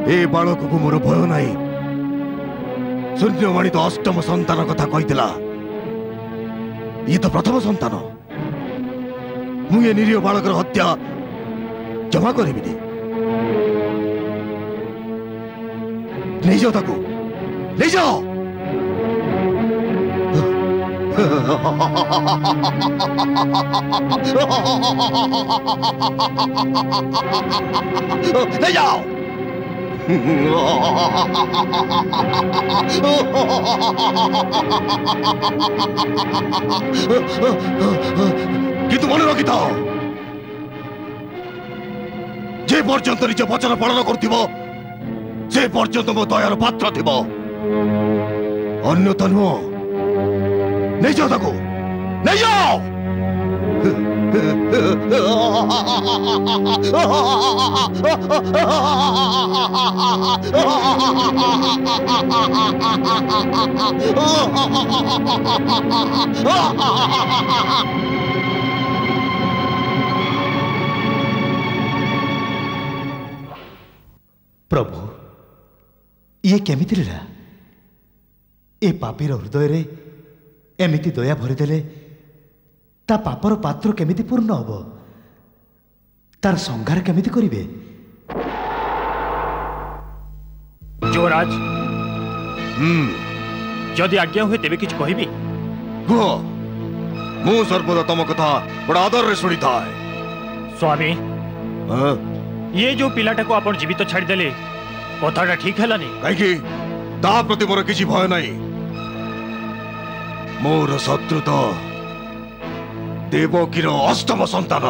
ए बालक को मोर भय नहीं सूर्यवाणी तो अष्टम संतान कथा कहीला ये तो प्रथम संतान मुझे निरीह बालकर हत्या जमा करी ले जाओ ताको ले जाओ ले जाओ किंतु मन रखी था जे पर्यंत निज वचन पालन करुथिबो से पर्यंत मो दयार पात्र थिब अन्यथा नुह नहीं जाओ ताको नहीं जाओ प्रभु ये केमिति लीला ए पापीर हृदय रे एमिति दया भरीदेले ता पापर पात्र केमिति पूर्ण हब तार संहार केमिति करिवे युवराज जदि आज्ञा हुए तेबे किछ कहिबी गुह मु सर्वदा तम कथा बड़ा आदर रे सुनी था स्वामी ये जो पिलाटा को आपण जीवित छाड़ी देले कथाटा ठीक हैलानी काई ता प्रति मोर किछि भय नहीं मोर शत्रु तो देवकीर अष्टम संतान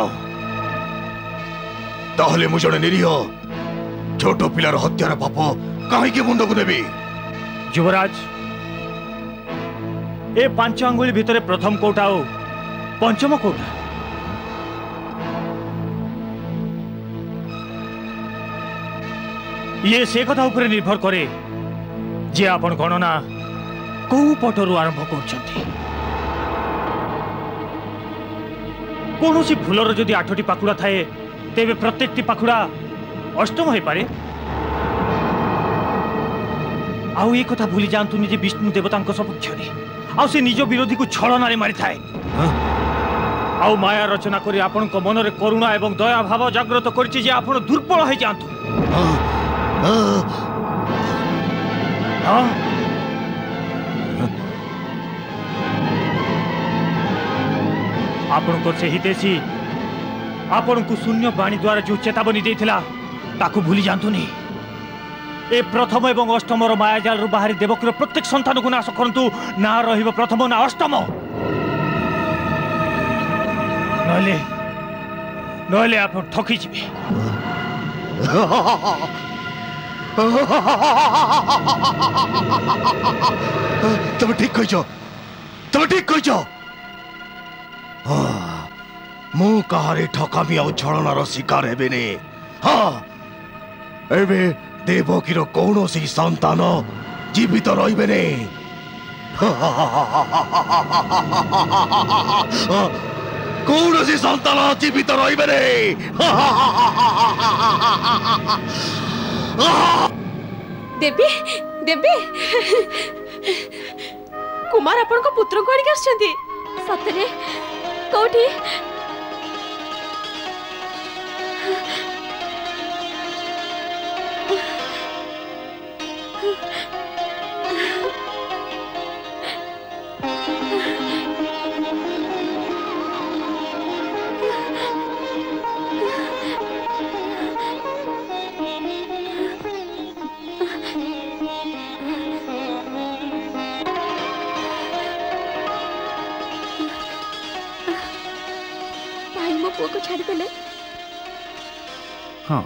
ताहले मु जड़े निरीह छोट पिलार हत्यार पाप कहीं मुंड को नेबी युवराज ए 5 आंगुली भितरे प्रथम कोटा ओ पंचम कोटा ये से कथा उपरे निर्भर करे जे आपण गणना को पटरु आरंभ करछंती कोनोसी फुलर जदि 8टी पाखुड़ा थाए तेबे प्रत्येकटी पाखुड़ा अष्टम हो पारे आउ ये कथा भूली जातु निजे विष्णु देवता सपक्ष आउ से निज विरोधी को छलना मारी थाए आउ माया रचना करी आपण को मन रे करुणा एवं दया भाव जागृत करछि जे आपण दुर्बल हो जांतु। आपण को से हितेसी आपण को शून्य वाणी द्वारा जो चेतावनी देथिला ताकू भूली जांतुनी। ए प्रथम एवं अष्टम मायाजाल रु बाहरी देवकीर प्रत्येक संतान को नाश करंतु ना रहिब प्रथम ना अष्टम। नले नले आप ठकी जिबे। तुम ठीक कहिछ, तुम ठीक कहिछ। मु कहारी ठकामी और छलनार शिकार हेबिनी। हाँ एबे देवकीर कौनसी संतान जीवित रहिबेनी। कौनसी संतान जीवित रहिबेनी। देवी देवी कुमार आपण को पुत्र को आड़ी आछंती सतरे कोठी पुआ को छाड़ देले। हाँ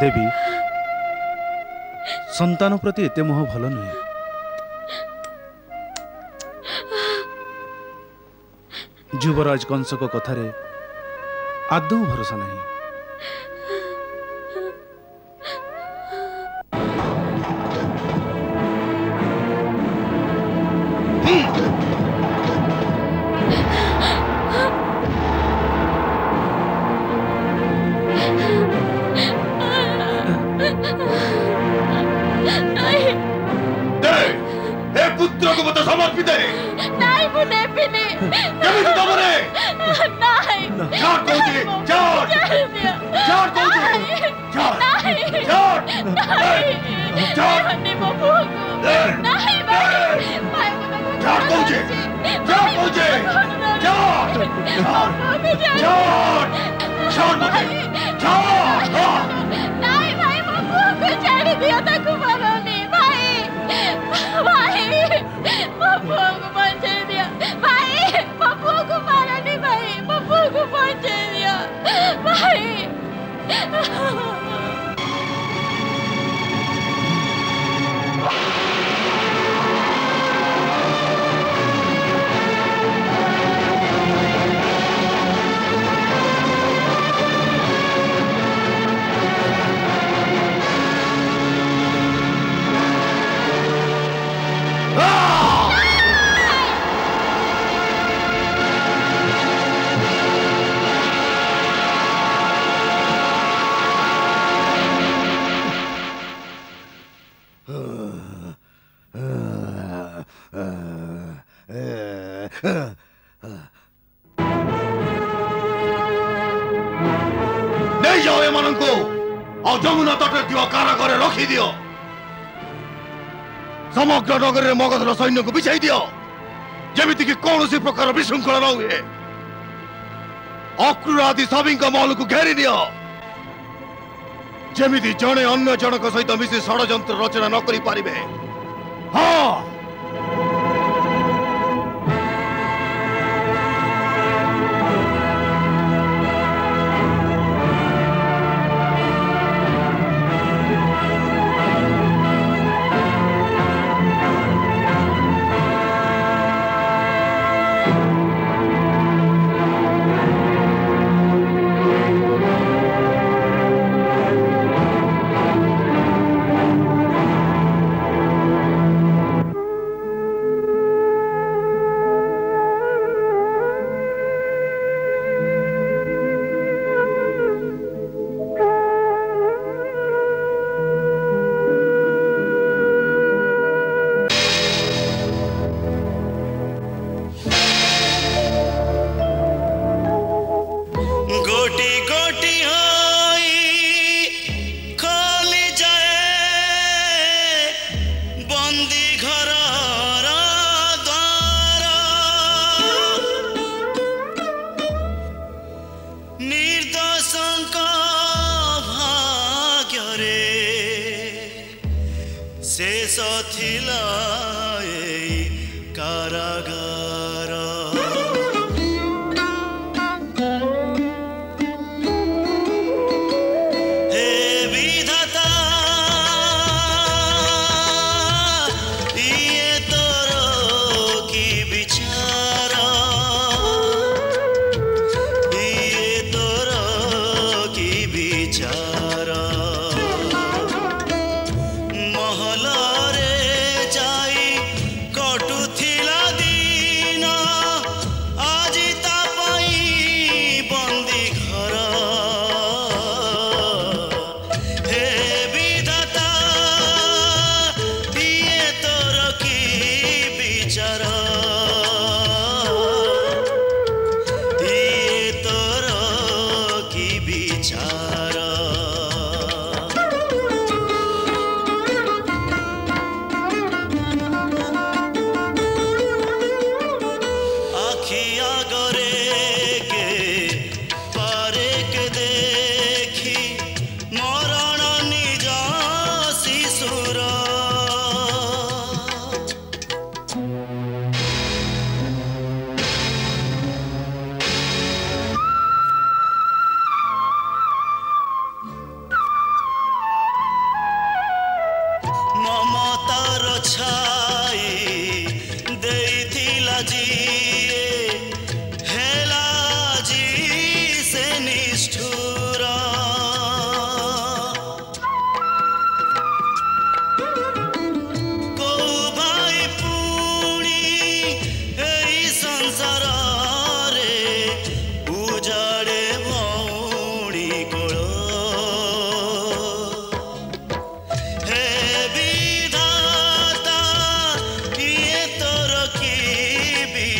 देवी संतान प्रति एते मोह भल नुहे। युवराज कंसक कथारे आदौ भरोसा नहीं। समर्पित है नहीं मुने पिने केमिति तमरे नहीं चार कोजे चार चार कोजे चार चार चार नहीं बाबू नहीं भाई चार कोजे चार कोजे चार चार चार कोजे चार नहीं भाई बाबू को छाड़ दिया था कुमारों भाई भाई पप्पू को पहुंचा दिया भाई पप्पू को मारा नहीं भाई पप्पू को पहुंचा दिया भाई। नहीं जाओ एमान को और जमुना तटे कारागारे रखी दियो। समग्र नगर में मगधर सैन्य को बिछाई दियो जेमिति कि कौन सी प्रकार विशृंखला न हुए। अक्रूर आदि सभी महल को घेरी नियो जेमिति जड़े अन्य जनक सहित मिसी षड्यंत्र रचना न करि पारिबे। हाँ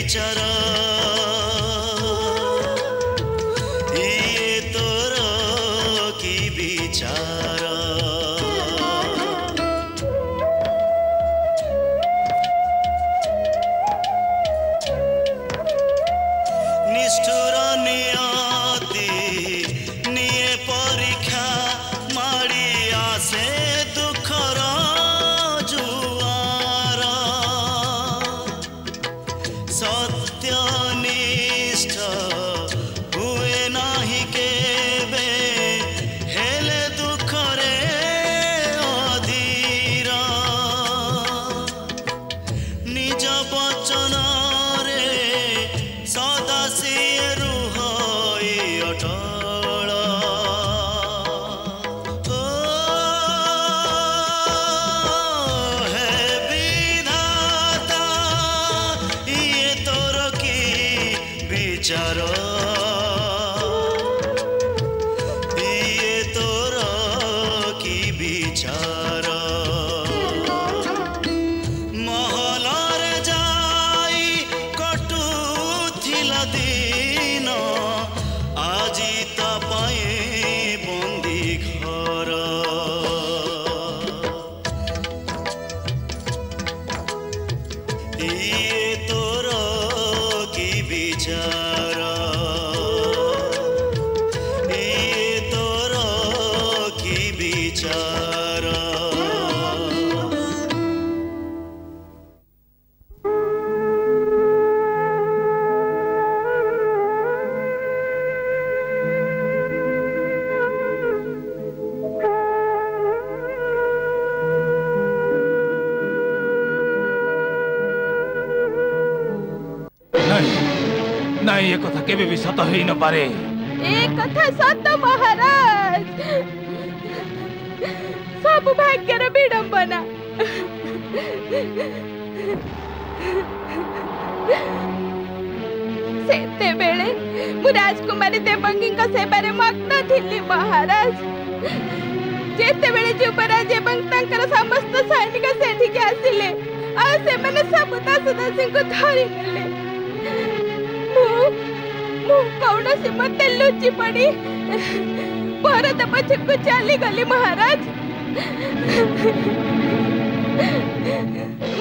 विचार ये तोर की विचार निष्ठुर नियति निये परीक्षा माड़ी आसे दुखर जुआर सत्यनिष्ठ हुए नाही केबे हेले दुखरे अधीर निज वचन रे सदा से रुह अटल हे विधाता ये तोर की विचार ये तोर की विचार महलार जाई कटुथिला दिन आजी ता पाए बंदी घर ये तोर की विचार ये तोर की विचार नहीं ये कथा केबे भी सत होई न पारे एक कथा सत महाराज सब भाग्यर विडंबना सेते बेले मु राजकुमारी देवकी सेवारे मग्न थिली महाराज जेते बेले युवराज एवं तांकर समस्त सैनिक सेठी के आसिले आ से माने सब दास दासी को धरि नेले मु कौनसी मत लुचि पड़ी भरत पछकु चली गली महाराज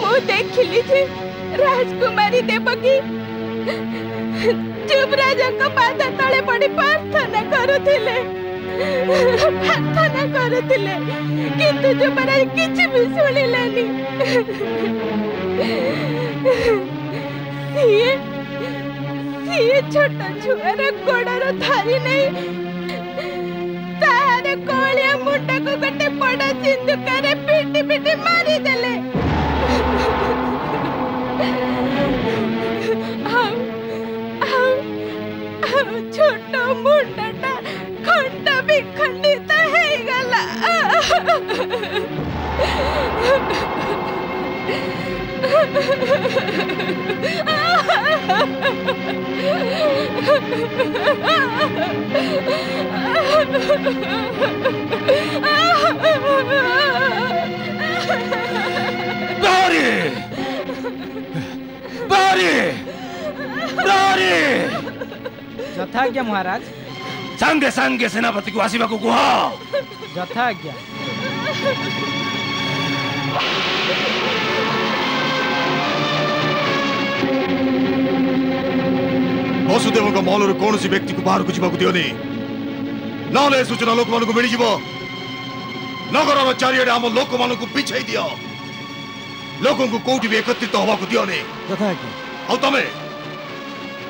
मु देखिली जे राजकुमारी देवकी युवराज का पाद तले पड़ी प्रार्थना करुथिले किंतु युवराज किछि भी सुनिलेनी ये छोटा छुआर गोड़र धरी नहीं तार कोलिया मुंडा को गटे पड़ा सिंधुकारे पीटी पीटी मारी देले छोटा मुंडाटा खंड विखंडित है गला यथाज्ञा महाराज संगे संगे सेनापति को आसीबा को कुह यथाज्ञा वसुदेव महल कौन सी व्यक्ति को बाहर को जावाक दियोनी ना सूचना लोक मान मिल नगर चारिड़े आम लोक मान पिछाई दियो लोक कौटी भी एकत्रित हवा को दियोनी आ तमे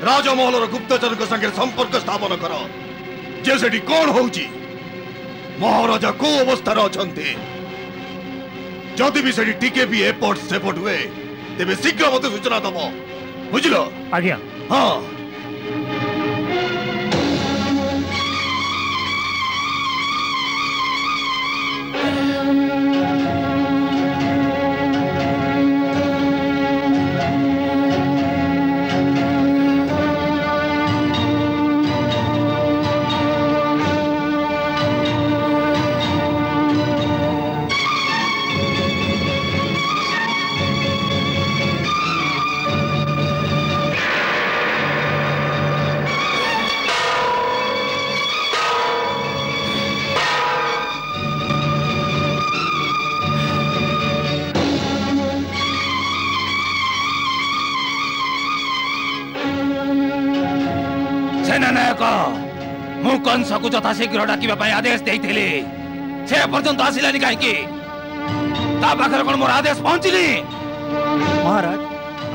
राजमहल गुप्तचर संगे संपर्क स्थापन कर जे सेठी कौन होउची महाराजा को अवस्था अछंती जदि भी सेठी टिके भी एपट सेपट हुए तेबे शीघ्र मते सूचना दब बुझलो आज्ञा हाँ सेनानायक मु कंस को यथाशीघ्र डाकिबा पई आदेश देइथिली से पर्यंत आसिलानी काहेकि ता पाखर कोन मोर आदेश पहुंचिली महाराज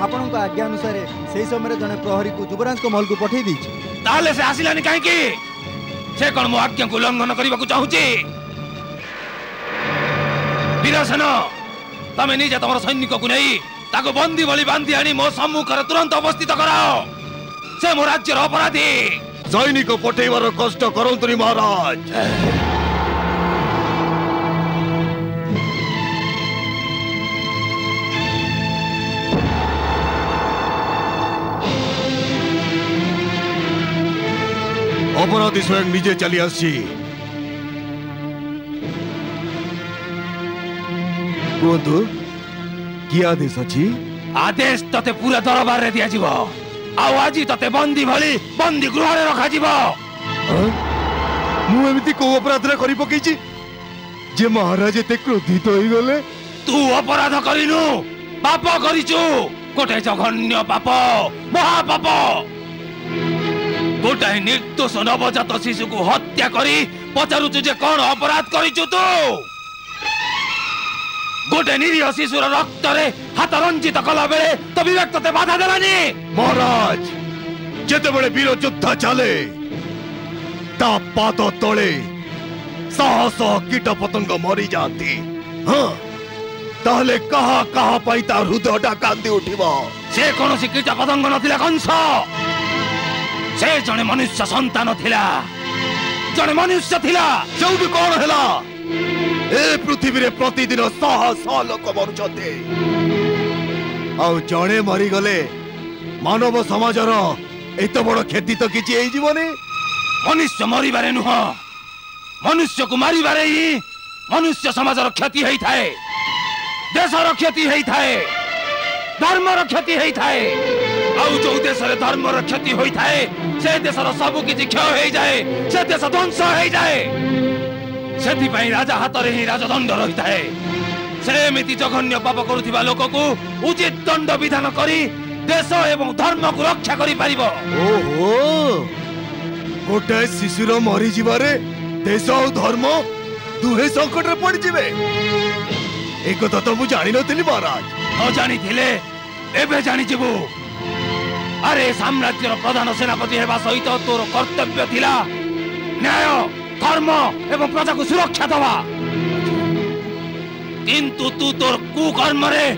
आपण को आज्ञा अनुसार से समय जने प्रहरी को युवराज को महल को पठे दी ताले से आसिलानी काहेकि से कोन मो आज्ञा को उल्लंघन करबा को चाहूची वीरसेन तमे निजे तमर सैनिक को नहीं ताको बंदी बली बांधी आनी मो सम्मुख रे तुरंत अवस्थित कराओ से मो राज्यर अपराधी सैनिक पठेबार कष्ट करंतुनी महाराज अपराधी स्वयं निजे चली आसी कहतु कि आदेश अच्छी आदेश तते पूरा दरबार रे दिया जीवो आउ आजी तते बंदी भली बंदी गृह रे रखा जीवो मु एमिति को अपराध रे करि पकेची जे महाराज एते क्रोधित होई गले तू अपराध करिनु पाप करिचु कोटे जघन्य पाप महापाप गोटाए निर्दोष नवजात शिशु को हत्या करी पचारुचु जे कौन अपराध करिचु तू गोटे निरीह शिशुर रक्त रे हाथ रंजित कला बेले तो विवेक तते बाधा देलानी महाराज जेते बेले वीर योद्धा चले ता पाद तले साहस कीट पतंग मरी जाती हाँ ताले कहा कहा पाई ता हृदयटा कांदी उठिबो से कोनोसी कीट पतंग नथिला कंस से जने मनुष्य संतान थिला जने मनुष्य थिला सेउडी कोन हैला ए पृथ्वी रे प्रतिदिन शह शह लोक मरुचते आउ जणे मरी गले मानव समाजर एत बड़ क्षति तो किछि एई जीवने मनुष्य मरिबारे नुह मनुष्य को मारिबारे ही मनुष्य समाजर क्षति हेई थाए देशर क्षति हेई थाए धर्मर क्षति हेई थाए आउ जो देश रे धर्मर क्षति होई थाए से देशर सब किछि क्षय हेई जाए से देश ध्वंस हेई जाए सेथि पई राजा हाथ रे ही राजदंड रही थाए सेमिति जघन्य पाप करुथिबा लोक को उचित दंड विधान करी देश एवं धर्म को रक्षा करि पारिबो ओहो गोटे शिशुर मरी जिबारे देश और धर्म दुहे संकट रे पड़ जिवे एक तो मु जानि नथिली महाराज न जानि थिले एबे जानि जिबु अरे साम्राज्यर प्रधान सेनापति हेबा सहित तोर कर्तव्य थिला न्याय धर्म एवं प्रजा को सुरक्षा दवा किंतु तू तोर कुकर्म रे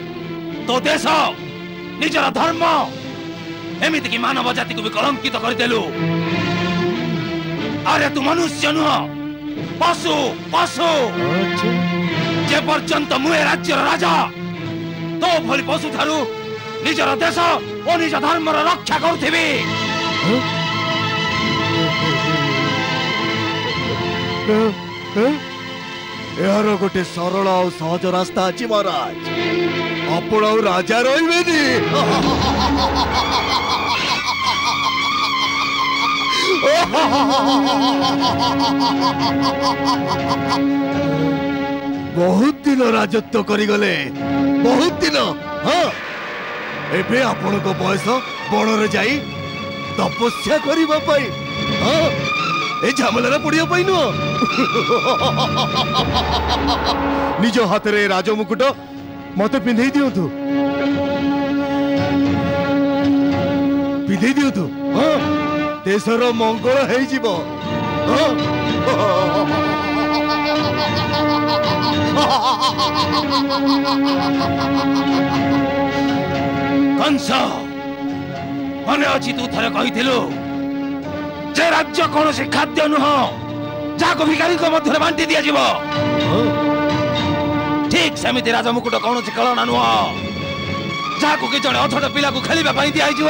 तो देश निजर धर्म एमिति कि मानव जाति को भी कलंकित कर देलु अरे तू मनुष्य नुह पशु पशु जे पर्यंत मुए राज्यर राजा तो भली पशु थारु निजर देश और निज धर्म रक्षा करुथिबी यार गोटे सरल और सहज रास्ता अच्छी महाराज आपण राजा रही बहुत दिन राजत्व करिगले बहुत दिन हाँ एबे आपण को बयस बण रे जाई तपस्या करिबा पई हाँ ए झमेला पड़िया पाई नुह निज हाथ रे राजमुकुट मते पिंधे दियंतु पिंधे दियंतु हाँ देशर मंगल है जीवो हाँ कंस मने अछि तू थरे कहिथिलु जे राज्य कौन से खाद्य नुह जाको भिखारी को मध्य बांटी दिया जीव ठीक सेमिति राजा मुकुट कौन से कलना नुह जाको कि जने अथट पिला को खेलिबा पई दिया जीव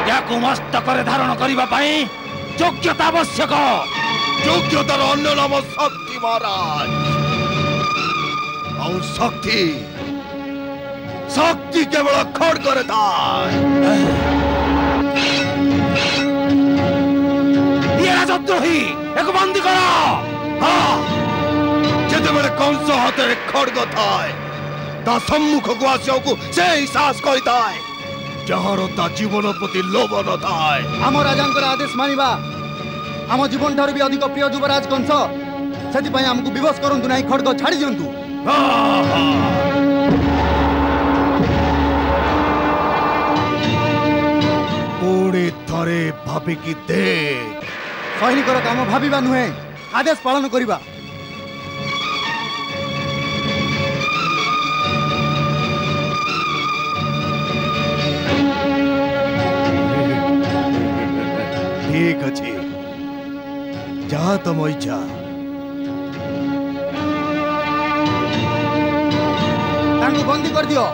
या को मस्तक रे धारण करिबा पई योग्यता आवश्यक योग्यतार अन्य नाम शक्ति महाराज और शक्ति शक्ति केवल खड्ग रे थाए राजद्रोही एक बंदी करो हाँ जेते बेले कंस हाथ रे खड्ग थाए ता सम्मुख को आसियो को से ही साहस करिताए जहार ता जीवन प्रति लोभ न थाए आम राजांकर आदेश मानिबा आम जीवन ठारू भी अधिक प्रिय युवराज कंस सेति पई हमकु विवश करंतु नाही खड्ग छाड़ी दियंतु पुणी थरे भाबिकी देख सैनिकर काम भाबिबा नुहे आदेश पालन करिबा ठीक अच्छे जहाँ तुम इच्छा तांको बंदी कर दियो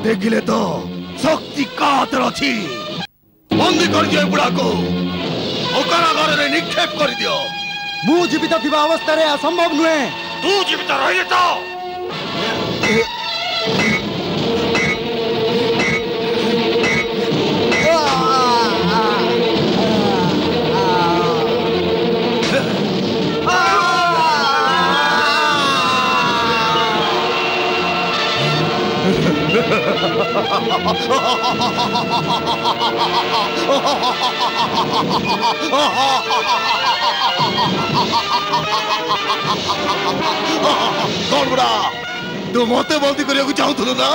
देखिले तो शक्ति कातर अछि बंदी कर दियो बुढ़ा को कारागार रे निक्षेप कर दियो मु जीवित थिबा अवस्था रे असंभव नुहे तू जीवित रहिए तो कौन बड़ा तू मते बंदी करिया चाहूलु ना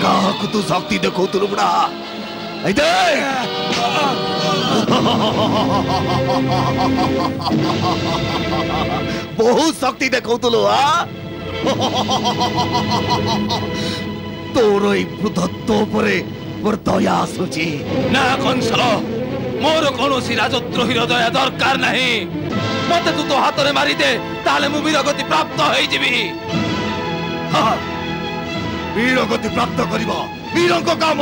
कहा को तू शक्ति देखो तू बड़ा बहुत शक्ति देखो तुलो तोर वृद्धत्व परे मोर दया आसुची ना कंस मोर कौन राजद्रोही दया दरकार नहीं मत तू तो हाथ में मारी दे ताले मु वीरगति प्राप्त होई जीवी हाँ वीरगति प्राप्त करिबा वीरंको काम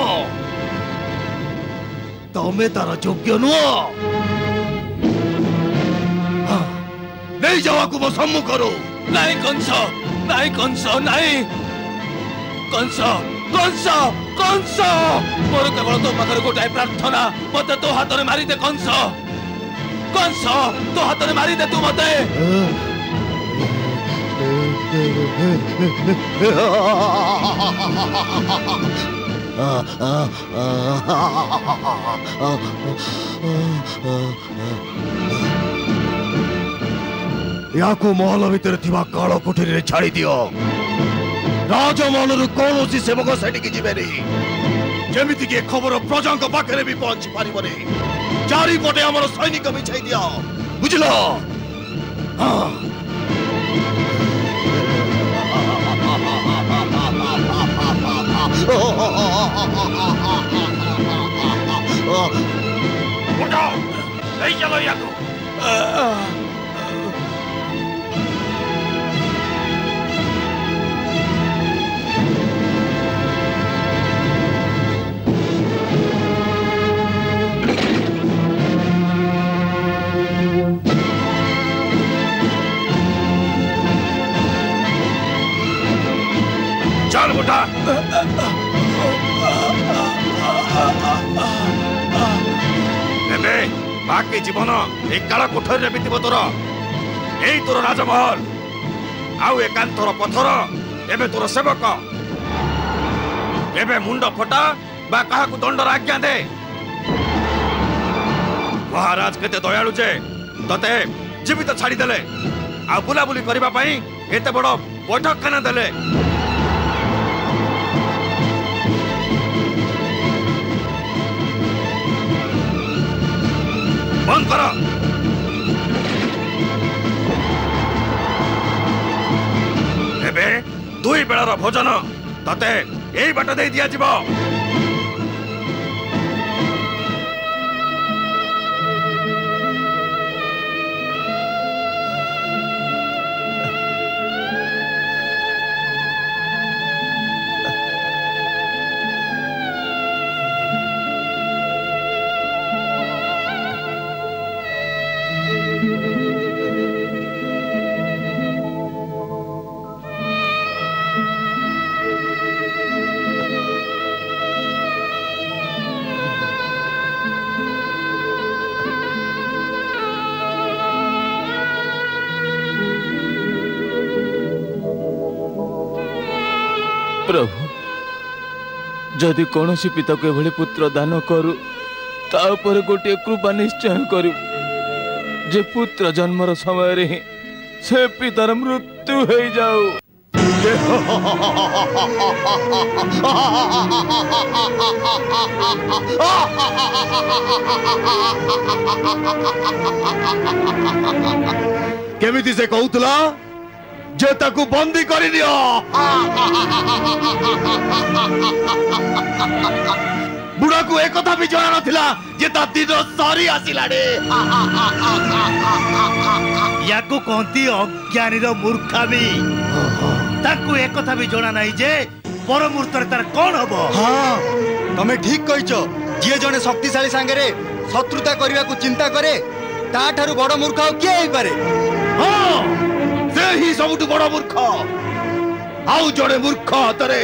तमे तार योग्य नुह नहीं जावा को मो सम्मुख करो नहीं कंस नहीं कंस नहीं कंस कंस कंस मोर केवल तो पाखर गोटाए प्रार्थना मत तो हाथ में मारी दे कंस कंस तो हाथ में मारी दे तू मते याको महल भितर थिबा काल कोठरी रे छाड़ी दियो राजमहल कौन सेवक सेठी जीवे जमीती कि खबर प्रजा पाखे भी पहुंची पारे चारिपटे आम सैनिक बिछाई दिया बुझल चलो याकू उठा एबे बाकी जीवन ए काला कोठरी रे बितिबो तोर एई तोर राजमहल आउ एकांतर पथर एबे तोर सेवक एबे मुंड फटा बा काहाकू दंडर आज्ञा दे महाराज केते दयालु जे तते जीवित छाड़ी देले आ बुलाबुली करबा पई एते बड़ बैठक खाना देले बंद करो एबे दुई बेलार भोजन तते एई बाट दे दिया जीव प्रभु जदि कौन पिता को एभली पुत्र दान करू तापर गोटे कृपा निश्चय करू जे पुत्र जन्मर समय रे ही से पितार मृत्यु हो जाऊ केमिति से कहूतला जे ताकू बंदी करी दियो बुढ़ा को एक कथा भी जाना नथिला जे ता दिन सरी आसिलाडे याको कोंती अज्ञानी रो मूर्खामी ताकू एक कथा भी जाना नहीं जे पर मुहूर्त तार कोन हबो हां तमे ठीक कहिचो जे जने शक्तिशाली संगे रे शत्रुता करबा को चिंता करे ता ठारू बड़ मूर्ख के होई पारे हां से ही सबुठ बड़ मूर्ख आउ जड़े मूर्ख हातरे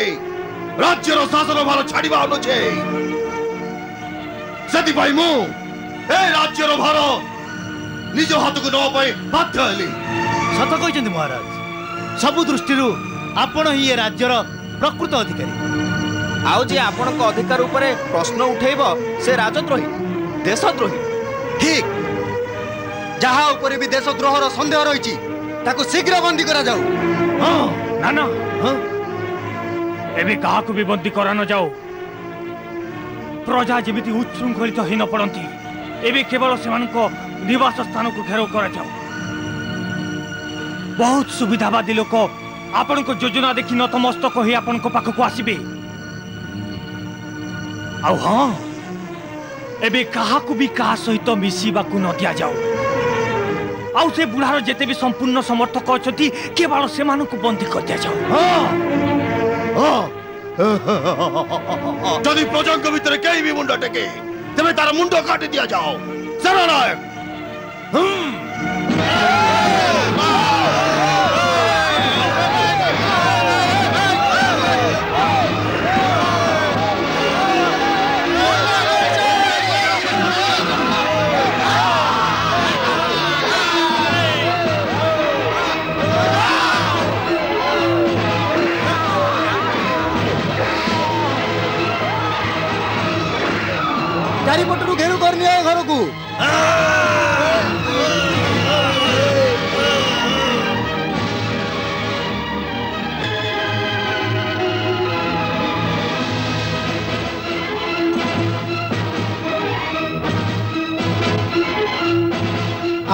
राज्यर शासन भार छाड़वा अनुछे सेति भाई मु ए राज्यर भार निज हाथ को न पाए बाध्य हेली सत कहिसेंती महाराज सब दृष्टि आपण ही ए राज्यर प्रकृत अधिकारी आउ जे आपण को अधिकार ऊपर प्रश्न उठेइबो से राजद्रोही देशद्रोही ठीक जहा ऊपर भी देशद्रोहर संदेह रहिछि ताको शीघ्र बंदी करा जाऊ ना ना एबे काहाकू भी बंदी करा न जाओ प्रजा जेमिति उच्छृंखलित ही न पड़ती एबे केवल सेमानको निवास स्थान को घेराव करा जाओ बहुत सुविधावादी लोक आपण को योजना देखि नतमस्तक ही आपण को पाख को आसीबे आउ हां एबे काहाकू भी काहा सहित मिसिबा को न दिया जाओ आउ से बुढ़ार जेते भी संपूर्ण समर्थक अछती केवल से मानकु बंदी कर दिया जाओ जदि प्रजा भीतर कहीं भी मुंड टेके तबे तार मुंड काट दिया जाओ सरनायक चारिपटू घेरू करनी है घर को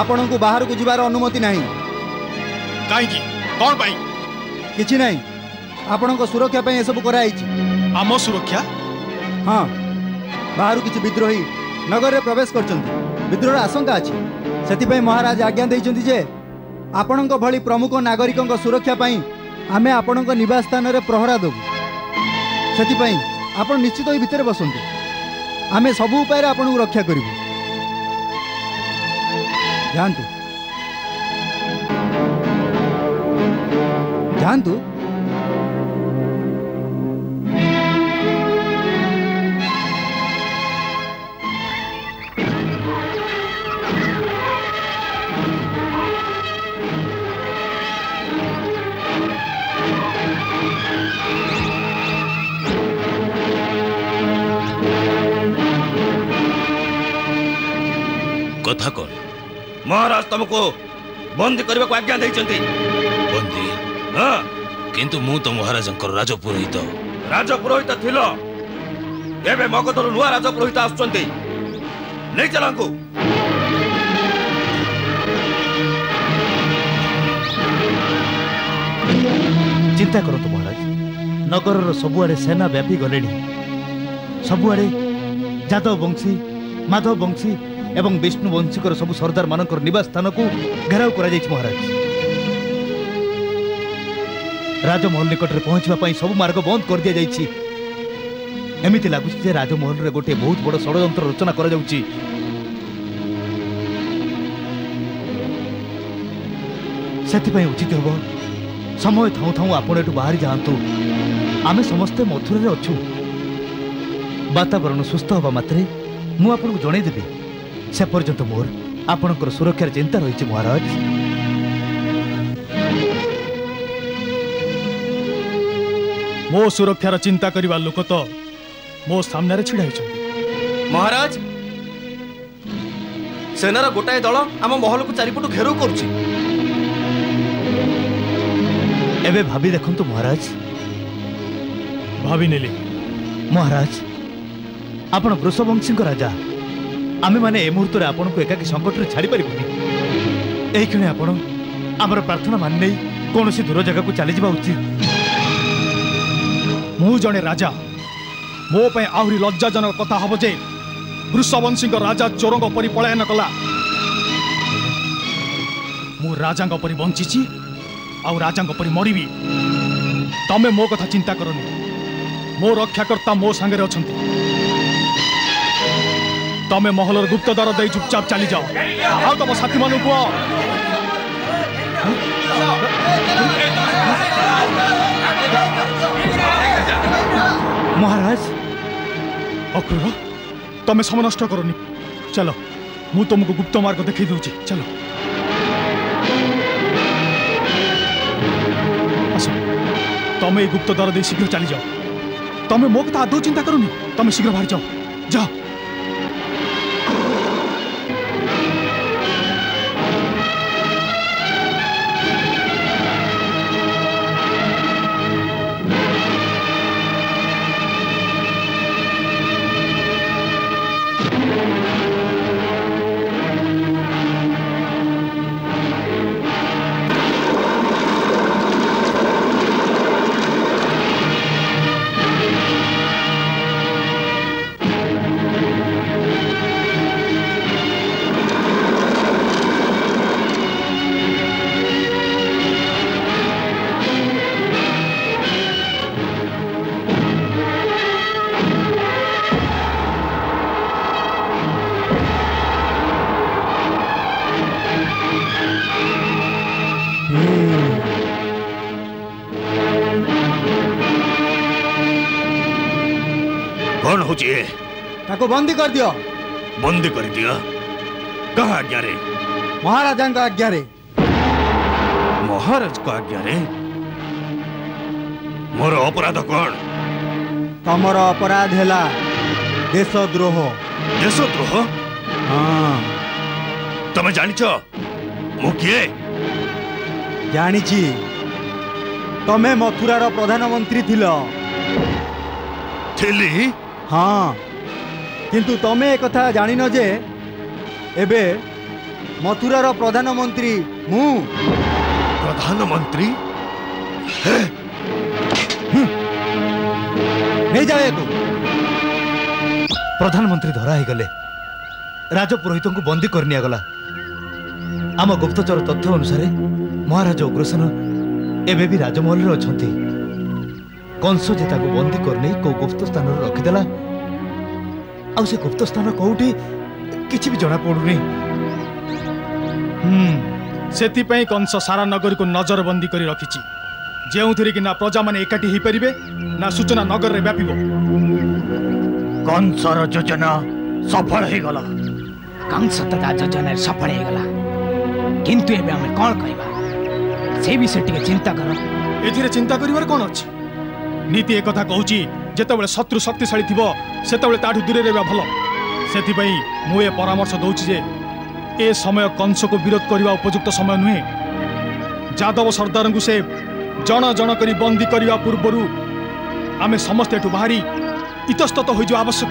आपण को बाहर को जीवार अनुमति नहीं कहीं कौन पाई किछि नहीं आपण को सुरक्षा पे सब कराई आम सुरक्षा हाँ बाहर किसी विद्रोही नगर में प्रवेश करछंती विद्रोह आशंका अछि सेति महाराज आज्ञा दैछंती जे आपणक भली प्रमुख नागरिकों सुरक्षा पाई आमे आपणक निवास स्थान रे प्रहरा देबु सेति आपण निश्चित ही भितर बसंतु आमे सब उपाय आपन को रक्षा करिबु जानतु जानतु କଥା कौन महाराज तुमको बंदी करने को आज्ञा देइचंती। बंदी हाँ किंतु मु तो महाराजंकर राजपुरोहित राजपुरोहित थिलो एबे मगधर नुआ राजपुरोहित आसुचंती नहीं चलांकु। चिंता करतु महाराज नगर सबुआड़े सेना व्यापी गले सबुआड़े जादव वंशी माधव वंशी एवं विष्णु वंशीकर सब सरदार मानकर निवास स्थान को घेराव करा महाराज राजमहल निकट में पहुंचवाई सब मार्ग बंद कर दि जाइए। एमती लगुच राजमहल रे गोटे बहुत बड़ षड्यंत्र रचना करा जाउची। सेथिपाई उचित होबो समय थाऊ थाऊ आपण एटू बाहर जातु आमे समस्ते मथुरा रे अछु। वातावरण सुस्थ होबा मात्रे मु आपन को जणै देबी से पर्यंत मोर आपनकर सुरक्षार चिंता रही महाराज। मो सुरक्षार चिंता करवा लोक तो मो सामने छिड़ा महाराज सेनार गोटाए दल आम महल को चारिपटू घेराव करुछि। एबे भाभी देखंतु महाराज भाभी नेले महाराज आपण वृषवंशी राजा आमे माने ए मुहूर्त रे आपण को एकाकी संकट रे छाड़ी परिबुनी। एही क्षणे आपण हमर प्रार्थना मान नै कोनोसी दूर जगह को चली जिबा उचित। मु जणे राजा मो पे आहुरी लज्जाजनक कथा हबो जे वृषवंशी राजा चोरंग परि पलायन कला। मु राजांग परि बंचिछि आ राजांग परि मरिबी। तमे मो कथा चिंता करनी मो रक्षाकर्ता मो संगे अछंती। तमे महलर गुप्त द्वार दे चुपचाप चली जाओ आ तम साथी मानु को महाराज अक्रूर तमे समय नष्ट करनी चलो मु तुमको गुप्त मार्ग देखै दूची चलो आसो तमे गुप्त द्वार दे शीघ्र चली जाओ। तमे मो कथा आदौ चिंता करनी तमे शीघ्र बाहर जाओ जाओ। कौन हो जी ताको बंदी कर दियो। बंदी कर दिया कहा आज्ञा रे? महाराजा का आज्ञा रे। महाराज का आज्ञा रे? मोर अपराध कौन? तमर अपराध हैला देशद्रोह। देशद्रोह? हाँ तमे जानिछ मु किए? जानिछि तमे मथुरार प्रधानमंत्री थिलो। थिली? हाँ किंतु तमे एक कथा जानि न जे एबे मथुरार प्रधानमंत्री मु। प्रधानमंत्री? नहीं जाए तू। प्रधानमंत्री धरा ही गले राजपुरोहित को बंदी कर निया गला। आम गुप्तचर तथ्य अनुसार महाराज उग्रसेन एबे भी राजमहल रे अछंती। कंस जे ताको बंदी करने को गुप्त स्थान रे रखिदेला आ से गुप्त स्थान कोउठी किछि भी जणा पडुनी। सेति पई कंस सारा नगर को नजरबंदी करी रखिछि जेउथिरे कि ना प्रजा माने एकाठी ही परिबे ना सूचना नगर रे व्यापिबो। कंसर योजना सफल हो गला। कंस तथा योजना सफल हो गला किंतु एबे हम कोन करबा से विषय टिके चिंता कर। एथिरे चिंता करिवार कोन अछि? नीति एक कथा कहूची जेतेबेले शत्रु शक्तिशाली थिबो सेतेबेले ताठु दूरे रहबा भलो। सेति पई मु ए परामर्श दउची जे ए समय कंस को विरोध करने उपयुक्त समय नुहे। यादव सरदार को से जन जन करी बंदी करने पूर्वर आमे समस्त एठू बाहरी इतस्तत हो आवश्यक।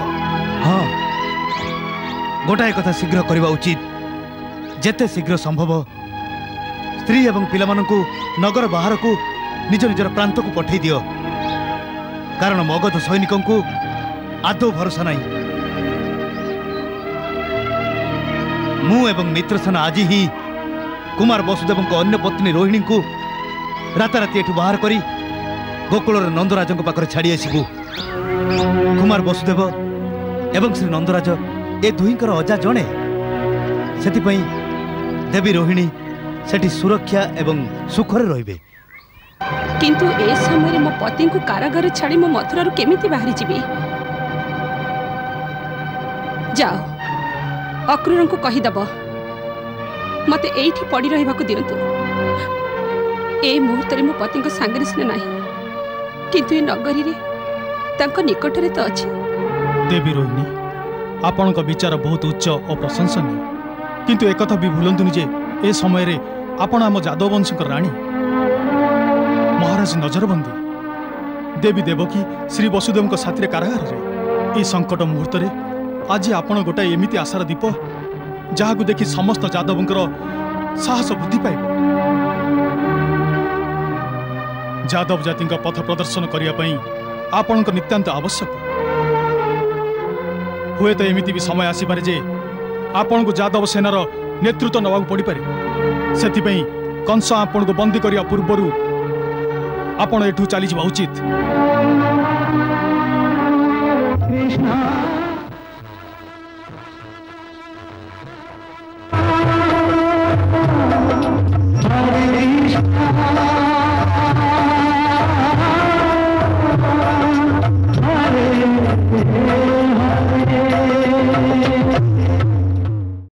हाँ गोटाए कथा शीघ्र करवा उचित। जेते शीघ्र संभव स्त्री एवं पिलामानंकु नगर बाहर को निज निजर प्रांत को पठै दियो, कारण मगध सैनिकंकु आदौ भरोसा नहीं। मु एवं मित्रसेना आज ही कुमार वसुदेव अन्य पत्नी रोहिणी को राताराति एठू बाहर करी गोकुलर नंदराज पाखरे छाड़ी आसबू। कुमार वसुदेव एवं श्री नंदराज ए दुहींकर अजा जणे, सेतिपई देवी रोहिणी सेठी सुरक्षा एवं सुखरे रहिबे। किंतु ए समय मो पति को कारागार छाड़ी मो मथुरा केमिति बाहरी जीवी? जाओ अक्रूर को कहीदब मते एठी पड़ी रहिबा को दियंतु। ए मुहूर्त रे मो पति को सांगरे सिना नाही, किंतु ए नगरी रे तांको निकट रे तो अछि। देवी रोहिणी आपण का विचार बहुत उच्च और प्रशंसनीय, किंतु एक कथा भी भूलंतुनि जे ए समय रे आपण आम यादव वंश राणी महाराज नजरबंदी देवी देवकी श्री वसुदेव साथी कारागार रे। ए संकट मुहूर्त रे आज आपण गोटा एमिति आशार दीप जहाँ को देखि समस्त यादवंकर साहस बुद्धि पाइब। यादव जाति पथ प्रदर्शन करने आपण नितांत आवश्यक। हुए तो एमिति भी समय आसीपारे जे आपण को यादव सेनार नेतृत्व नवाक पड़ पारे। सेथिपई कंस आपण को बंदी करिया पूर्वरु आपण एठू चली जा उचित। कृष्ण